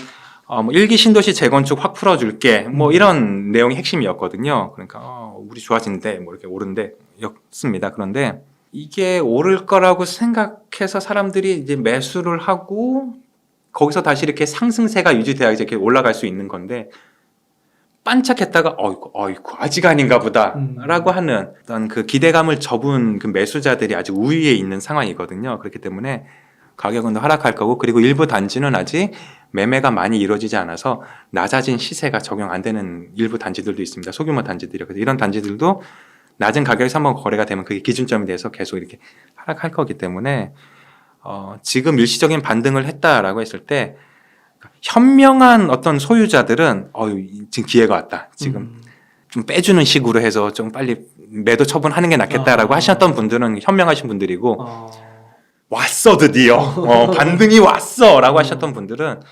뭐 1기 신도시 재건축 확 풀어줄게, 뭐 이런 내용이 핵심이었거든요. 그러니까 우리 좋아진대, 뭐 이렇게 오른데 였습니다. 그런데 이게 오를 거라고 생각해서 사람들이 이제 매수를 하고 거기서 다시 이렇게 상승세가 유지돼야 이제 이렇게 올라갈 수 있는 건데. 반짝했다가 어이구 아직 아닌가 보다라고 하는 어떤 그 기대감을 접은 그 매수자들이 아주 우위에 있는 상황이거든요. 그렇기 때문에 가격은 더 하락할 거고, 그리고 일부 단지는 아직 매매가 많이 이루어지지 않아서 낮아진 시세가 적용 안 되는 일부 단지들도 있습니다. 소규모 단지들이. 그래서 이런 단지들도 낮은 가격에서 한번 거래가 되면 그게 기준점이 돼서 계속 이렇게 하락할 거기 때문에 지금 일시적인 반등을 했다라고 했을 때 현명한 어떤 소유자들은 지금 기회가 왔다. 지금 좀 빼주는 식으로 해서 좀 빨리 매도 처분하는 게 낫겠다라고 하셨던 분들은 현명하신 분들이고, 왔어 드디어 반등이 왔어라고 하셨던 분들은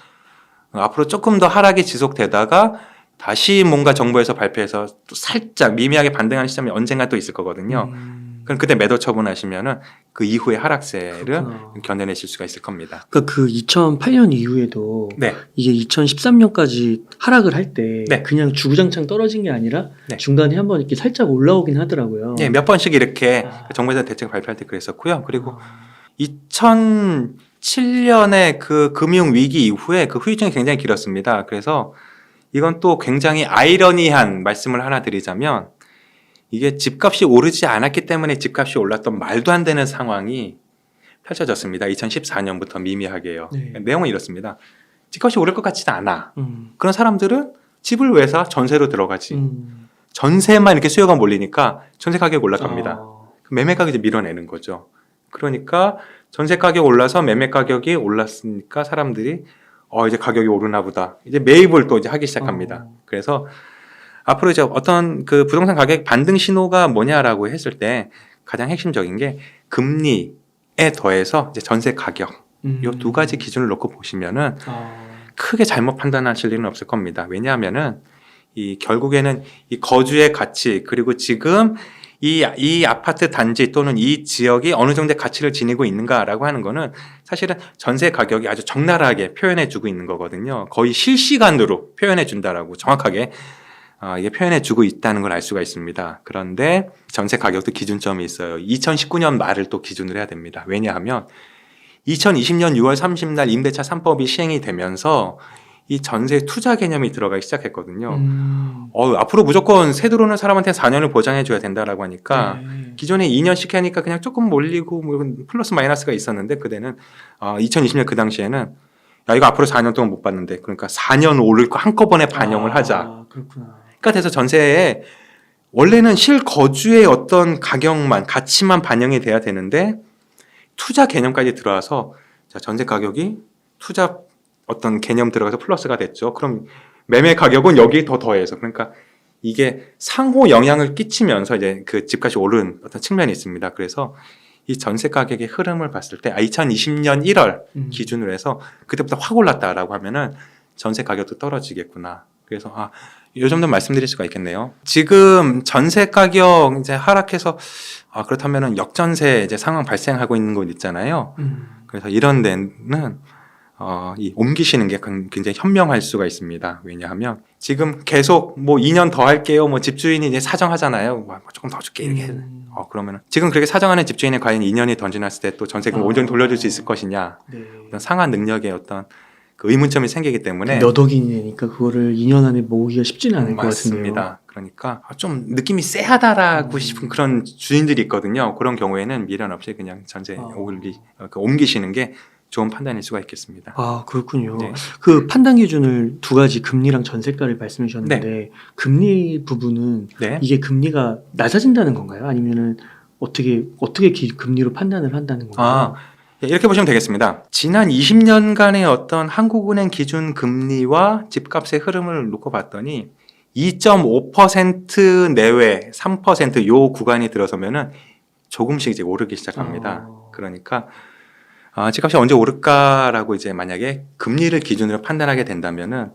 앞으로 조금 더 하락이 지속되다가 다시 뭔가 정부에서 발표해서 또 살짝 미미하게 반등하는 시점이 언젠가 또 있을 거거든요. 그럼 그때 매도 처분하시면은 그 이후의 하락세를 그렇구나. 견뎌내실 수가 있을 겁니다. 그러니까 그 2008년 이후에도 네. 이게 2013년까지 하락을 할 때 네. 그냥 주구장창 떨어진 게 아니라 네. 중간에 한번 이렇게 살짝 올라오긴 하더라고요. 예, 몇 번씩 이렇게 정부에서 대책을 발표할 때 그랬었고요. 그리고 2007년에 그 금융위기 이후에 그 후유증이 굉장히 길었습니다. 그래서 이건 또 굉장히 아이러니한 말씀을 하나 드리자면, 이게 집값이 오르지 않았기 때문에 집값이 올랐던 말도 안 되는 상황이 펼쳐졌습니다. 2014년부터 미미하게요. 네. 내용은 이렇습니다. 집값이 오를 것 같지는 않아. 그런 사람들은 집을 왜 사? 전세로 들어가지. 전세만 이렇게 수요가 몰리니까 전세 가격이 올라갑니다. 매매 가격이 밀어내는 거죠. 그러니까 전세 가격 올라서 매매 가격이 올랐으니까 사람들이 이제 가격이 오르나 보다. 이제 매입을 또 이제 하기 시작합니다. 그래서 앞으로 이제 어떤 그 부동산 가격 반등 신호가 뭐냐라고 했을 때 가장 핵심적인 게 금리에 더해서 이제 전세 가격, 요 두 가지 기준을 놓고 보시면은 크게 잘못 판단하실 일은 없을 겁니다. 왜냐하면은 이 결국에는 이 거주의 가치, 그리고 지금 이 아파트 단지 또는 이 지역이 어느 정도의 가치를 지니고 있는가라고 하는 거는 사실은 전세 가격이 아주 적나라하게 표현해 주고 있는 거거든요. 거의 실시간으로 표현해 준다라고 정확하게 이게 표현해 주고 있다는 걸 알 수가 있습니다. 그런데 전세 가격도 기준점이 있어요. 2019년 말을 또 기준으로 해야 됩니다. 왜냐하면 2020년 6월 30날 임대차 3법이 시행이 되면서 이 전세 투자 개념이 들어가기 시작했거든요. 앞으로 무조건 새 들어오는 사람한테 4년을 보장해 줘야 된다라고 하니까 기존에 2년씩 하니까 그냥 조금 몰리고 뭐 플러스 마이너스가 있었는데, 그때는 2020년 그 당시에는 야 이거 앞으로 4년 동안 못 받는데, 그러니까 4년 오를 거 한꺼번에 반영을 하자. 그렇구나. 그러니까 돼서 전세에 원래는 실거주의 어떤 가격만, 가치만 반영이 돼야 되는데 투자 개념까지 들어와서 전세 가격이 투자 어떤 개념 들어가서 플러스가 됐죠. 그럼 매매 가격은 여기 더 더해서, 그러니까 이게 상호 영향을 끼치면서 이제 그 집값이 오른 어떤 측면이 있습니다. 그래서 이 전세 가격의 흐름을 봤을 때 2020년 1월 기준으로 해서 그때부터 확 올랐다라고 하면은 전세 가격도 떨어지겠구나. 그래서 이 정도 말씀드릴 수가 있겠네요. 지금 전세 가격 이제 하락해서 그렇다면은 역전세 이제 상황 발생하고 있는 곳 있잖아요. 그래서 이런 데는 이 옮기시는 게 굉장히 현명할 수가 있습니다. 왜냐하면 지금 계속 뭐 2년 더 할게요. 뭐 집주인이 이제 사정하잖아요. 뭐 조금 더 줄게 이렇게. 그러면은 지금 그렇게 사정하는 집주인이 과연 2년이 더 지났을 때 또 전세금 온전히 돌려줄 수 있을 것이냐. 어떤 상한 능력의 어떤 그 의문점이 생기기 때문에 몇 억이니까 그거를 2년 안에 모으기가 쉽지는 않을 것 같은데요. 맞습니다. 그러니까 좀 느낌이 쎄하다라고 싶은 그런 주인들이 있거든요. 그런 경우에는 미련 없이 그냥 전세 옮기시는 게 좋은 판단일 수가 있겠습니다. 그렇군요. 네. 그 판단 기준을 두 가지, 금리랑 전세가를 말씀해 주셨는데 금리 부분은 이게 금리가 낮아진다는 건가요? 아니면은 어떻게 금리로 판단을 한다는 건가요? 예, 이렇게 보시면 되겠습니다. 지난 20년간의 어떤 한국은행 기준 금리와 집값의 흐름을 놓고 봤더니 2.5% 내외 3%요 구간이 들어서면은 조금씩 이제 오르기 시작합니다. 그러니까 집값이 언제 오를까라고 이제 만약에 금리를 기준으로 판단하게 된다면은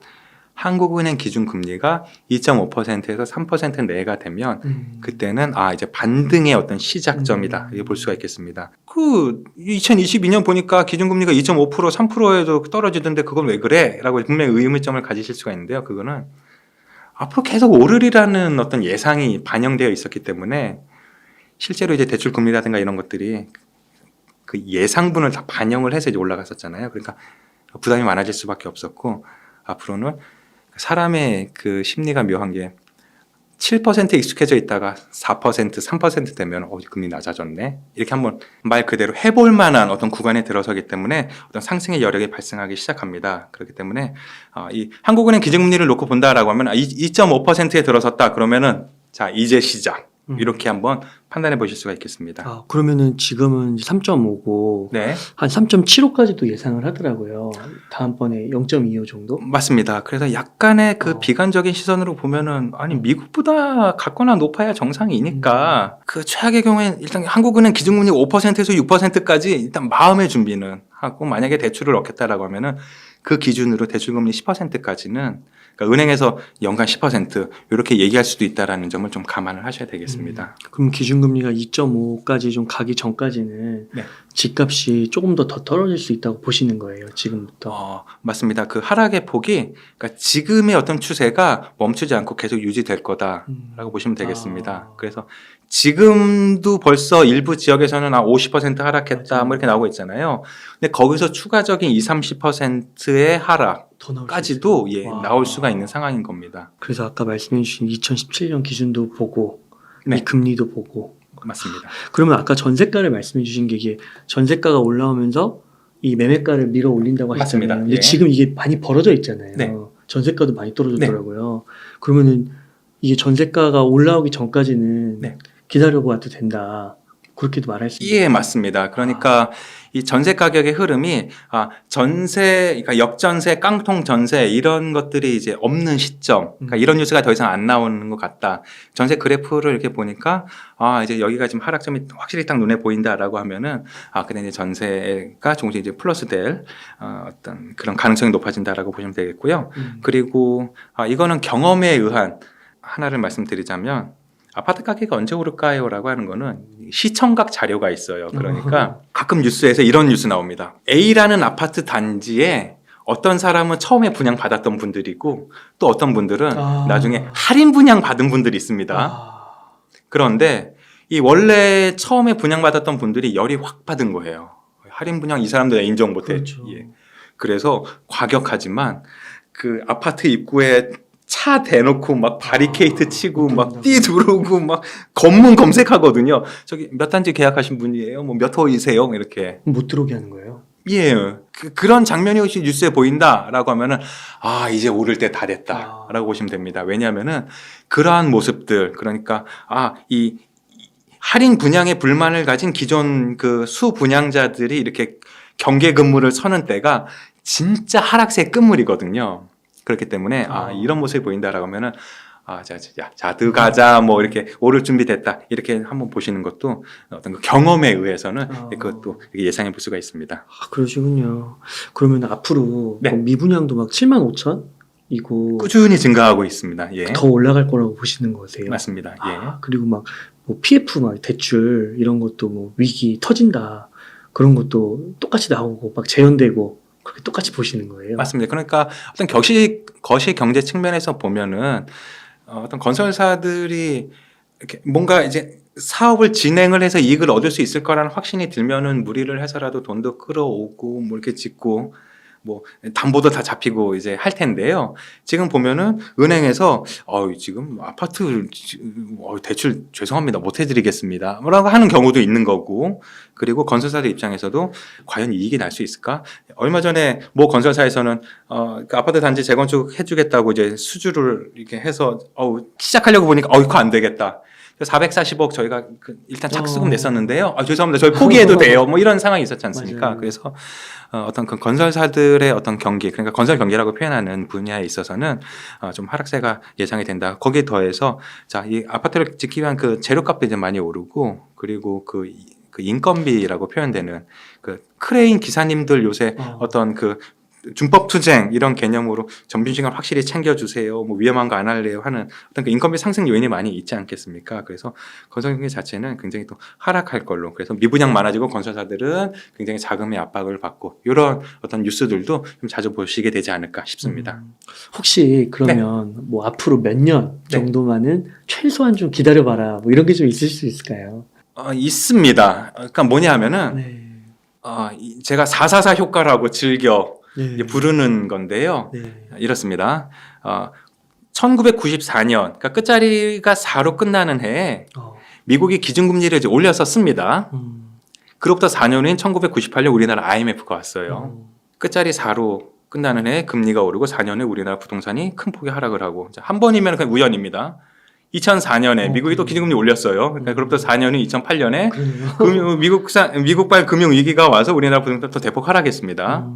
한국은행 기준 금리가 2.5%에서 3% 내가 되면 그때는 이제 반등의 어떤 시작점이다 이렇게 볼 수가 있겠습니다. 2022년 보니까 기준금리가 2.5% 3%에도 떨어지던데 그건 왜 그래?라고 분명히 의문점을 가지실 수가 있는데요. 그거는 앞으로 계속 오르리라는 어떤 예상이 반영되어 있었기 때문에 실제로 이제 대출 금리라든가 이런 것들이 그 예상분을 다 반영을 해서 이제 올라갔었잖아요. 그러니까 부담이 많아질 수밖에 없었고 앞으로는 사람의 그 심리가 묘한 게 7% 익숙해져 있다가 4%, 3% 되면 금리 낮아졌네. 이렇게 한번 말 그대로 해볼 만한 어떤 구간에 들어서기 때문에 어떤 상승의 여력이 발생하기 시작합니다. 그렇기 때문에 이 한국은행 기준금리를 놓고 본다라고 하면 2.5%에 들어섰다 그러면은 자 이제 시작. 이렇게 한번 판단해 보실 수가 있겠습니다. 그러면은 지금은 3.5고 네, 한 3.75까지도 예상을 하더라고요. 다음번에 0.25 정도? 맞습니다. 그래서 약간의 그 어. 비관적인 시선으로 보면은 미국보다 갖거나 높아야 정상이니까 그 최악의 경우엔 일단 한국은행 기준금리 5%에서 6%까지 일단 마음의 준비는 하고 만약에 대출을 얻겠다라고 하면은 그 기준으로 대출금리 10%까지는 그러니까 은행에서 연간 10% 이렇게 얘기할 수도 있다라는 점을 좀 감안을 하셔야 되겠습니다. 그럼 기준금리가 2.5까지 좀 가기 전까지는 네. 집값이 조금 더 떨어질 수 있다고 보시는 거예요, 지금부터? 맞습니다. 그 하락의 폭이 그러니까 지금의 어떤 추세가 멈추지 않고 계속 유지될 거다라고 보시면 되겠습니다. 그래서 지금도 벌써 일부 지역에서는 50% 하락했다 맞아요. 뭐 이렇게 나오고 있잖아요. 근데 거기서 추가적인 20-30%의 더 나올 수 하락까지도 있어요? 와. 나올 수가 있는 상황인 겁니다. 그래서 아까 말씀해 주신 2017년 기준도 보고 네. 이 금리도 보고 맞습니다. 그러면 아까 전세가를 말씀해 주신 게 이게 전세가가 올라오면서 이 매매가를 밀어 올린다고 하셨잖아요. 맞습니다. 근데 예. 지금 이게 많이 벌어져 있잖아요. 네. 전세가도 많이 떨어졌더라고요. 그러면은 이게 전세가가 올라오기 전까지는 네. 기다려봐도 된다. 그렇게도 말할 수 있어요. 예, 맞습니다. 그러니까 이 전세 가격의 흐름이 전세, 그러니까 역전세, 깡통 전세 이런 것들이 이제 없는 시점, 그러니까 이런 뉴스가 더 이상 안 나오는 것 같다. 전세 그래프를 이렇게 보니까 이제 여기가 지금 하락점이 확실히 딱 눈에 보인다라고 하면은 근데 이제 전세가 조금씩 이제 플러스 될 어떤 그런 가능성이 높아진다라고 보시면 되겠고요. 그리고 이거는 경험에 의한 하나를 말씀드리자면. 아파트 가격이 언제 오를까요? 라고 하는 거는 시청각 자료가 있어요. 그러니까 가끔 뉴스에서 이런 뉴스 나옵니다. A라는 아파트 단지에 어떤 사람은 처음에 분양받았던 분들이고 또 어떤 분들은 나중에 할인 분양받은 분들이 있습니다. 그런데 이 원래 처음에 분양받았던 분들이 열이 확 받은 거예요. 할인 분양 이 사람들 인정 못해. 그렇죠. 예. 그래서 과격하지만 그 아파트 입구에 차 대놓고 막 바리케이트 치고 막 뛰두르고 막 검문 검색하거든요. 저기 몇 단지 계약하신 분이에요? 뭐 몇 호이세요? 이렇게 못 들어오게 하는 거예요. 예, 그런 장면이 혹시 뉴스에 보인다라고 하면은 이제 오를 때 다 됐다라고 보시면 됩니다. 왜냐하면은 그러한 모습들 그러니까 이 할인 분양에 불만을 가진 기존 그 수분양자들이 이렇게 경계 근무를 서는 때가 진짜 하락세 끝물이거든요. 그렇기 때문에 이런 모습이 보인다라고 하면은 자 들어가자 뭐 이렇게 오를 준비 됐다 이렇게 한번 보시는 것도 어떤 그 경험에 의해서는 그것도 예상해 볼 수가 있습니다. 그러시군요. 그러면 앞으로 네. 미분양도 막 75,000이고 꾸준히 증가하고 있습니다. 예, 더 올라갈 거라고 보시는 거세요? 맞습니다. 예. 그리고 막 뭐 PF 막 대출 이런 것도 뭐 위기 터진다 그런 것도 똑같이 나오고 막 재현되고 그렇게 똑같이 보시는 거예요? 맞습니다. 그러니까 어떤 거시 경제 측면에서 보면은 어떤 건설사들이 이렇게 뭔가 이제 사업을 진행을 해서 이익을 얻을 수 있을 거라는 확신이 들면은 무리를 해서라도 돈도 끌어오고 뭐 이렇게 짓고 뭐 담보도 다 잡히고 이제 할 텐데요. 지금 보면은 은행에서 지금 아파트 대출 죄송합니다 못 해드리겠습니다 뭐라고 하는 경우도 있는 거고 그리고 건설사들 입장에서도 과연 이익이 날 수 있을까? 얼마 전에 뭐 건설사에서는 그 아파트 단지 재건축 해주겠다고 이제 수주를 이렇게 해서 시작하려고 보니까 그거 안 되겠다. 440억 저희가 일단 착수금 냈었는데요. 죄송합니다. 저희 포기해도 돼요. 뭐 이런 상황이 있었지 않습니까? 맞아요. 그래서 어떤 그 건설사들의 어떤 경기, 그러니까 건설 경기라고 표현하는 분야에 있어서는 좀 하락세가 예상이 된다. 거기에 더해서 자, 이 아파트를 짓기 위한 그 재료값도 이제 많이 오르고, 그리고 그 인건비라고 표현되는 그 크레인 기사님들 요새 어떤 그 준법 투쟁 이런 개념으로 점심시간 확실히 챙겨주세요. 뭐 위험한 거 안 할래요 하는 어떤 그 인건비 상승 요인이 많이 있지 않겠습니까? 그래서 건설 경기 자체는 굉장히 또 하락할 걸로. 그래서 미분양 많아지고 건설사들은 굉장히 자금의 압박을 받고 이런 어떤 뉴스들도 좀 자주 보시게 되지 않을까 싶습니다. 혹시 그러면 뭐 앞으로 몇 년 네. 정도만은 최소한 좀 기다려봐라. 뭐 이런 게 좀 있을 수 있을까요? 있습니다. 그러니까 뭐냐 하면은 네. 제가 444 효과라고 즐겨 네. 이제 부르는 건데요. 네. 이렇습니다. 1994년, 그러니까 끝자리가 4로 끝나는 해에 미국이 기준금리를 이제 올렸었습니다. 그로부터 4년 후인 1998년 우리나라 IMF가 왔어요. 끝자리 4로 끝나는 해에 금리가 오르고 4년에 우리나라 부동산이 큰 폭의 하락을 하고, 한 번이면 그냥 우연입니다. 2004년에 미국이 또 기준금리 올렸어요. 그러니까 그로부터 4년 후 2008년에 미국발 금융위기가 와서 우리나라 부동산 또 대폭 하락했습니다.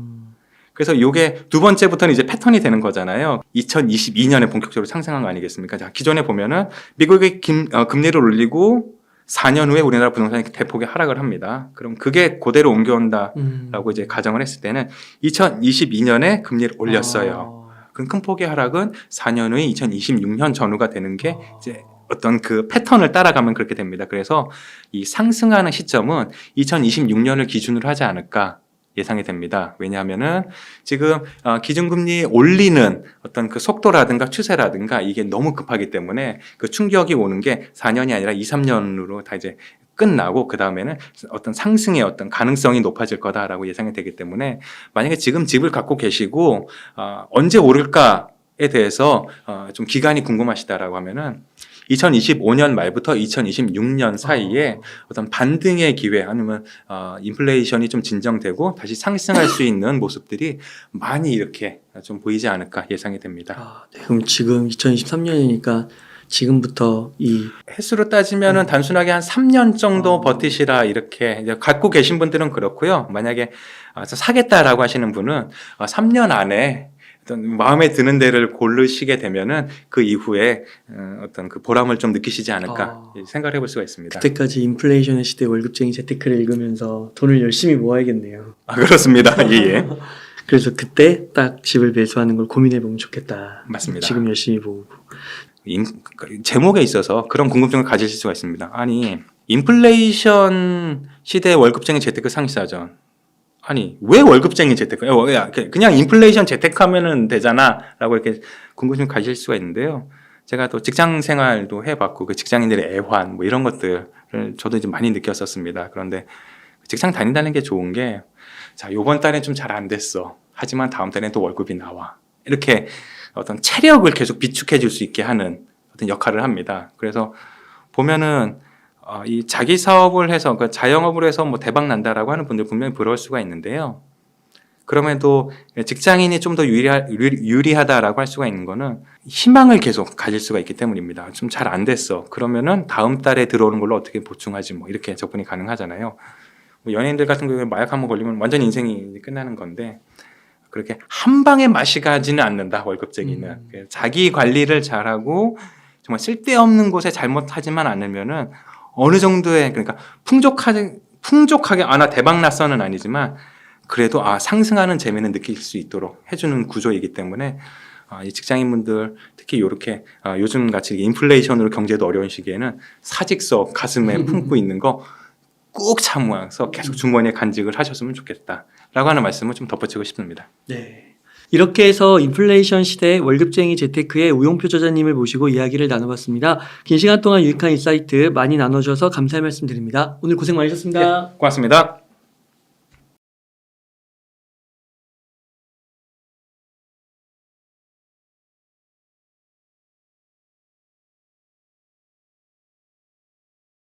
그래서 이게 두 번째부터는 이제 패턴이 되는 거잖아요. 2022년에 본격적으로 상승한 거 아니겠습니까? 자, 기존에 보면은 미국이 금리를 올리고 4년 후에 우리나라 부동산이 대폭의 하락을 합니다. 그럼 그게 그대로 옮겨온다라고 이제 가정을 했을 때는 2022년에 금리를 올렸어요. 그럼 큰 폭의 하락은 4년 후에 2026년 전후가 되는 게 이제 어떤 그 패턴을 따라가면 그렇게 됩니다. 그래서 이 상승하는 시점은 2026년을 기준으로 하지 않을까 예상이 됩니다. 왜냐하면은 지금 기준금리 올리는 어떤 그 속도라든가 추세라든가 이게 너무 급하기 때문에 그 충격이 오는 게 4년이 아니라 2, 3년으로 다 이제 끝나고 그 다음에는 어떤 상승의 어떤 가능성이 높아질 거다라고 예상이 되기 때문에 만약에 지금 집을 갖고 계시고 언제 오를까에 대해서 좀 기간이 궁금하시다라고 하면은 2025년 말부터 2026년 사이에 어떤 반등의 기회 아니면 인플레이션이 좀 진정되고 다시 상승할 수 있는 모습들이 많이 이렇게 좀 보이지 않을까 예상이 됩니다. 네. 그럼 지금 2023년이니까 지금부터 이 횟수로 따지면은 단순하게 한 3년 정도 버티시라 이렇게 이제 갖고 계신 분들은 그렇고요. 만약에 사겠다라고 하시는 분은 3년 안에 어떤 마음에 드는 데를 고르시게 되면은 그 이후에 어떤 그 보람을 좀 느끼시지 않을까 생각을 해볼 수가 있습니다. 그때까지 인플레이션의 시대 월급쟁이 재테크를 읽으면서 돈을 열심히 모아야겠네요. 그렇습니다. 예. 그래서 그때 딱 집을 매수하는 걸 고민해보면 좋겠다. 맞습니다. 지금 열심히 모으고. 제목에 있어서 그런 궁금증을 가지실 수가 있습니다. 아니 인플레이션 시대 월급쟁이 재테크 상시사전. 아니 왜 월급쟁이 재테크? 그냥 인플레이션 재테크하면은 되잖아라고 이렇게 궁금증 가질 수가 있는데요. 제가 또 직장 생활도 해봤고 그 직장인들의 애환 뭐 이런 것들을 저도 이제 많이 느꼈었습니다. 그런데 직장 다닌다는 게 좋은 게 자 요번 달엔 좀 잘 안 됐어. 하지만 다음 달엔 또 월급이 나와. 이렇게 어떤 체력을 계속 비축해 줄 수 있게 하는 어떤 역할을 합니다. 그래서 보면은 이 자기 사업을 해서 그 자영업으로 해서 뭐 대박 난다라고 하는 분들 분명히 부러울 수가 있는데요. 그럼에도 직장인이 좀 더 유리하다라고 할 수가 있는 거는 희망을 계속 가질 수가 있기 때문입니다. 좀 잘 안 됐어. 그러면은 다음 달에 들어오는 걸로 어떻게 보충하지 뭐 이렇게 접근이 가능하잖아요. 뭐 연예인들 같은 경우에 마약 한번 걸리면 완전 인생이 끝나는 건데 그렇게 한 방에 맛이 가지는 않는다 월급쟁이는. 자기 관리를 잘하고 정말 쓸데없는 곳에 잘못하지만 않으면은 어느 정도의 그러니까 풍족하게 나 대박 났어는 아니지만 그래도 상승하는 재미는 느낄 수 있도록 해주는 구조이기 때문에 이 직장인분들 특히 이렇게 요즘 같이 인플레이션으로 경제도 어려운 시기에는 사직서 가슴에 품고 있는 거 꾹 참아서 계속 주머니에 간직을 하셨으면 좋겠다라고 하는 말씀을 좀 덧붙이고 싶습니다. 네. 이렇게 해서 인플레이션 시대 월급쟁이 재테크의 우용표 저자님을 모시고 이야기를 나눠봤습니다. 긴 시간 동안 유익한 인사이트 많이 나눠주셔서 감사의 말씀 드립니다. 오늘 고생 많으셨습니다. 고맙습니다.